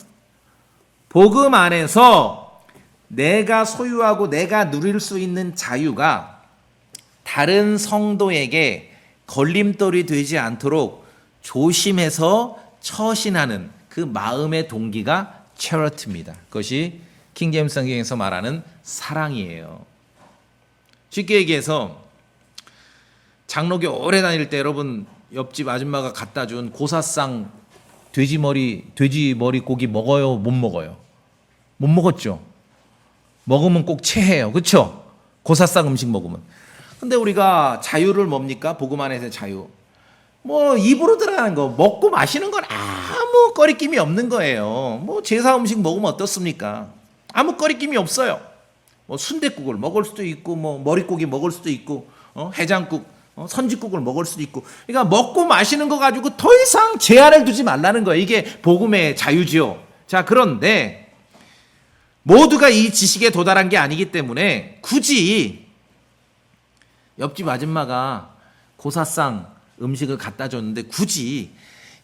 복음 안에서 내가 소유하고 내가 누릴 수 있는 자유가 다른 성도에게 걸림돌이 되지 않도록 조심해서 처신하는 그 마음의 동기가 charity입니다. 그것이 킹제임스 성경에서 말하는 사랑이에요. 쉽게 얘기해서 장로교 오래 다닐 때 여러분 옆집 아줌마가 갖다 준 고사상 돼지 머리 고기 먹어요? 못 먹어요? 못 먹었죠. 먹으면 꼭 체해요. 그렇죠? 고사상 음식 먹으면. 근데 우리가 자유를 뭡니까? 복음 안에서의 자유. 뭐 입으로 들어가는 거 먹고 마시는 건 아무 꺼리낌이 없는 거예요. 뭐 제사 음식 먹으면 어떻습니까? 아무 꺼리낌이 없어요. 뭐 순댓국을 먹을 수도 있고 뭐 머릿고기 먹을 수도 있고 해장국 선지국을 먹을 수도 있고. 그러니까 먹고 마시는 거 가지고 더 이상 제한을 두지 말라는 거예요. 이게 복음의 자유지요. 자, 그런데 모두가 이 지식에 도달한 게 아니기 때문에 굳이 옆집 아줌마가 고사상 음식을 갖다 줬는데 굳이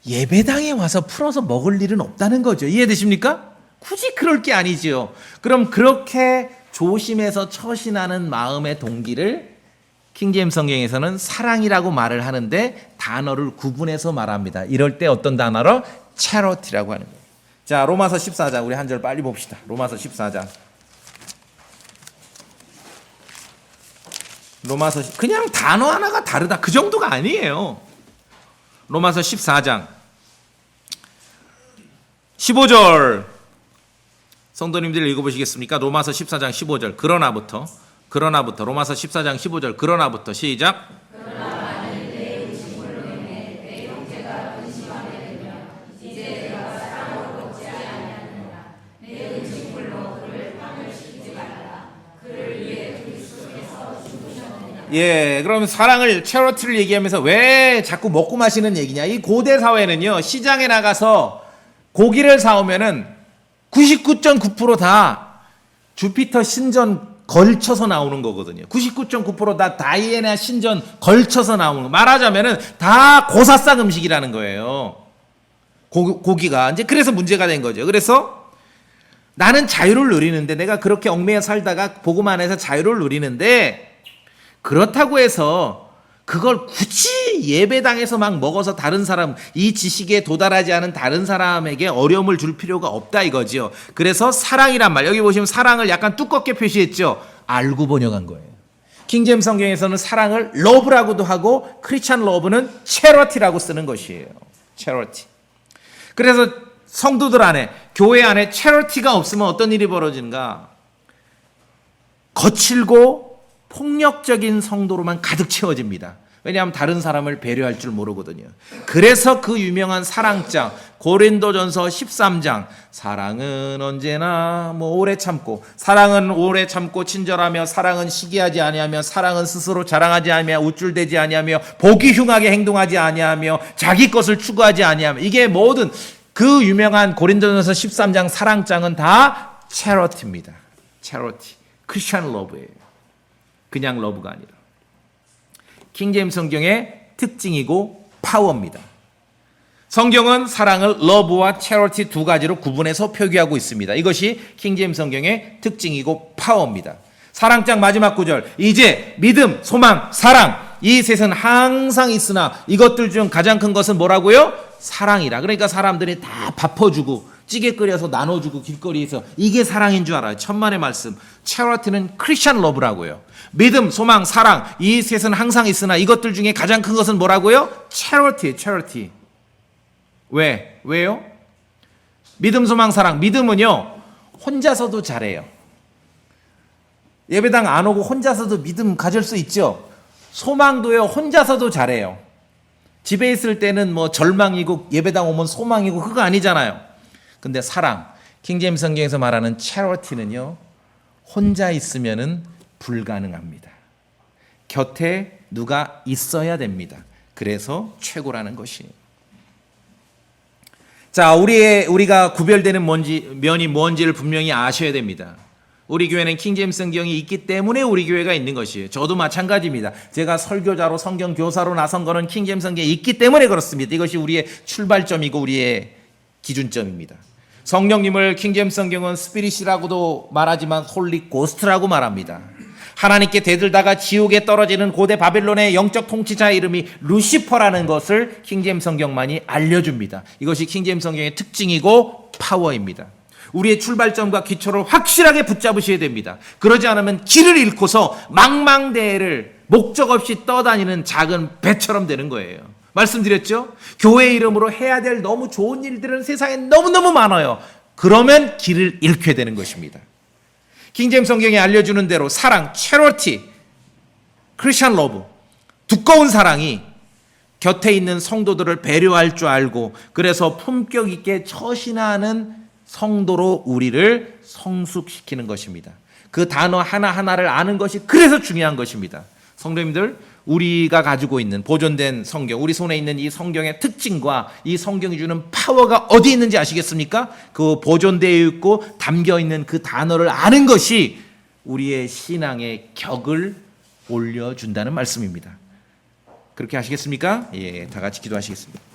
예배당에 와서 풀어서 먹을 일은 없다는 거죠. 이해되십니까? 굳이 그럴 게 아니지요. 그럼 그렇게 조심해서 처신하는 마음의 동기를 킹제임스 성경에서는 사랑이라고 말을 하는데 단어를 구분해서 말합니다. 이럴 때 어떤 단어로? charity라고 하는 거예요. 자, 로마서 14장 우리 한 절 빨리 봅시다. 로마서 14장. 그냥 단어 하나가 다르다. 그 정도가 아니에요. 로마서 14장 15절 성도님들 읽어보시겠습니까? 로마서 14장 15절 그러나부터 로마서 14장 15절 그러나부터 시작. 예, 그럼 사랑을 charity를 얘기하면서 왜 자꾸 먹고 마시는 얘기냐? 이 고대 사회는요, 시장에 나가서 고기를 사오면은 99.9% 주피터 신전 걸쳐서 나오는 거거든요. 99.9% 다 다이애나 신전 걸쳐서 나오는 거. 말하자면은 다 고사상 음식이라는 거예요. 고기가 이제 그래서 문제가 된 거죠. 그래서 나는 자유를 누리는데 내가 그렇게 얽매여 살다가 복음 안에서 자유를 누리는데 그렇다고 해서 그걸 굳이 예배당에서 막 먹어서 다른 사람, 이 지식에 도달하지 않은 다른 사람에게 어려움을 줄 필요가 없다 이거지요. 그래서 사랑이란 말, 여기 보시면 사랑을 약간 두껍게 표시했죠. 알고 번역한 거예요. 킹제임스 성경에서는 사랑을 love라고도 하고 크리스찬 러브는 charity라고 쓰는 것이에요. charity. 그래서 성도들 안에, 교회 안에 charity가 없으면 어떤 일이 벌어지는가? 거칠고 폭력적인 성도로만 가득 채워집니다. 왜냐하면 다른 사람을 배려할 줄 모르거든요. 그래서 그 유명한 사랑장 고린도전서 13장 사랑은 언제나 오래 참고 사랑은 오래 참고 친절하며 사랑은 시기하지 아니하며 사랑은 스스로 자랑하지 아니하며 우쭐대지 아니하며 보기 흉하게 행동하지 아니하며 자기 것을 추구하지 아니하며 이게 모든 그 유명한 고린도전서 13장 사랑장은 다 charity입니다. charity. 크리스천 러브예요. 그냥 러브가 아니라. 킹제임스 성경의 특징이고 파워입니다. 성경은 사랑을 러브와 체리티 두 가지로 구분해서 표기하고 있습니다. 이것이 킹제임스 성경의 특징이고 파워입니다. 사랑장 마지막 구절. 이제 믿음, 소망, 사랑 이 셋은 항상 있으나 이것들 중 가장 큰 것은 뭐라고요? 사랑이라. 그러니까 사람들이 다 밥퍼주고 찌개 끓여서 나눠주고 길거리에서 이게 사랑인 줄 알아요. 천만의 말씀. charity는 크리스천 러브라고요. 믿음, 소망, 사랑 이 셋은 항상 있으나 이것들 중에 가장 큰 것은 뭐라고요? charity. 왜요? 믿음, 소망, 사랑. 믿음은요 혼자서도 잘해요. 예배당 안 오고 혼자서도 믿음 가질 수 있죠. 소망도요 혼자서도 잘해요. 집에 있을 때는 뭐 절망이고 예배당 오면 소망이고 그거 아니잖아요. 근데 사랑, 킹제임스 성경에서 말하는 charity는요 혼자 있으면은 불가능합니다. 곁에 누가 있어야 됩니다. 그래서 최고라는 것이에요. 자, 우리가 구별되는 면이 뭔지를 분명히 아셔야 됩니다. 우리 교회는 킹제임스 성경이 있기 때문에 우리 교회가 있는 것이에요. 저도 마찬가지입니다. 제가 설교자로 성경 교사로 나선 거는 킹제임스 성경이 있기 때문에 그렇습니다. 이것이 우리의 출발점이고 우리의 기준점입니다. 성령님을 킹제임스 성경은 스피릿이라고도 말하지만 홀리 고스트라고 말합니다. 하나님께 대들다가 지옥에 떨어지는 고대 바빌론의 영적 통치자의 이름이 루시퍼라는 것을 킹제임스 성경만이 알려줍니다. 이것이 킹제임스 성경의 특징이고 파워입니다. 우리의 출발점과 기초를 확실하게 붙잡으셔야 됩니다. 그러지 않으면 길을 잃고서 망망대해를 목적 없이 떠다니는 작은 배처럼 되는 거예요. 말씀드렸죠? 교회 이름으로 해야 될 너무 좋은 일들은 세상에 너무너무 많아요. 그러면 길을 잃게 되는 것입니다. 킹제임스 성경이 알려주는 대로 사랑, charity, 크리스천 러브, 두꺼운 사랑이 곁에 있는 성도들을 배려할 줄 알고 그래서 품격 있게 처신하는 성도로 우리를 성숙시키는 것입니다. 그 단어 하나하나를 아는 것이 그래서 중요한 것입니다. 성도님들, 우리가 가지고 있는 보존된 성경, 우리 손에 있는 이 성경의 특징과 이 성경이 주는 파워가 어디 있는지 아시겠습니까? 그 보존되어 있고 담겨 있는 그 단어를 아는 것이 우리의 신앙의 격을 올려준다는 말씀입니다. 그렇게 하시겠습니까? 예, 다 같이 기도하시겠습니다.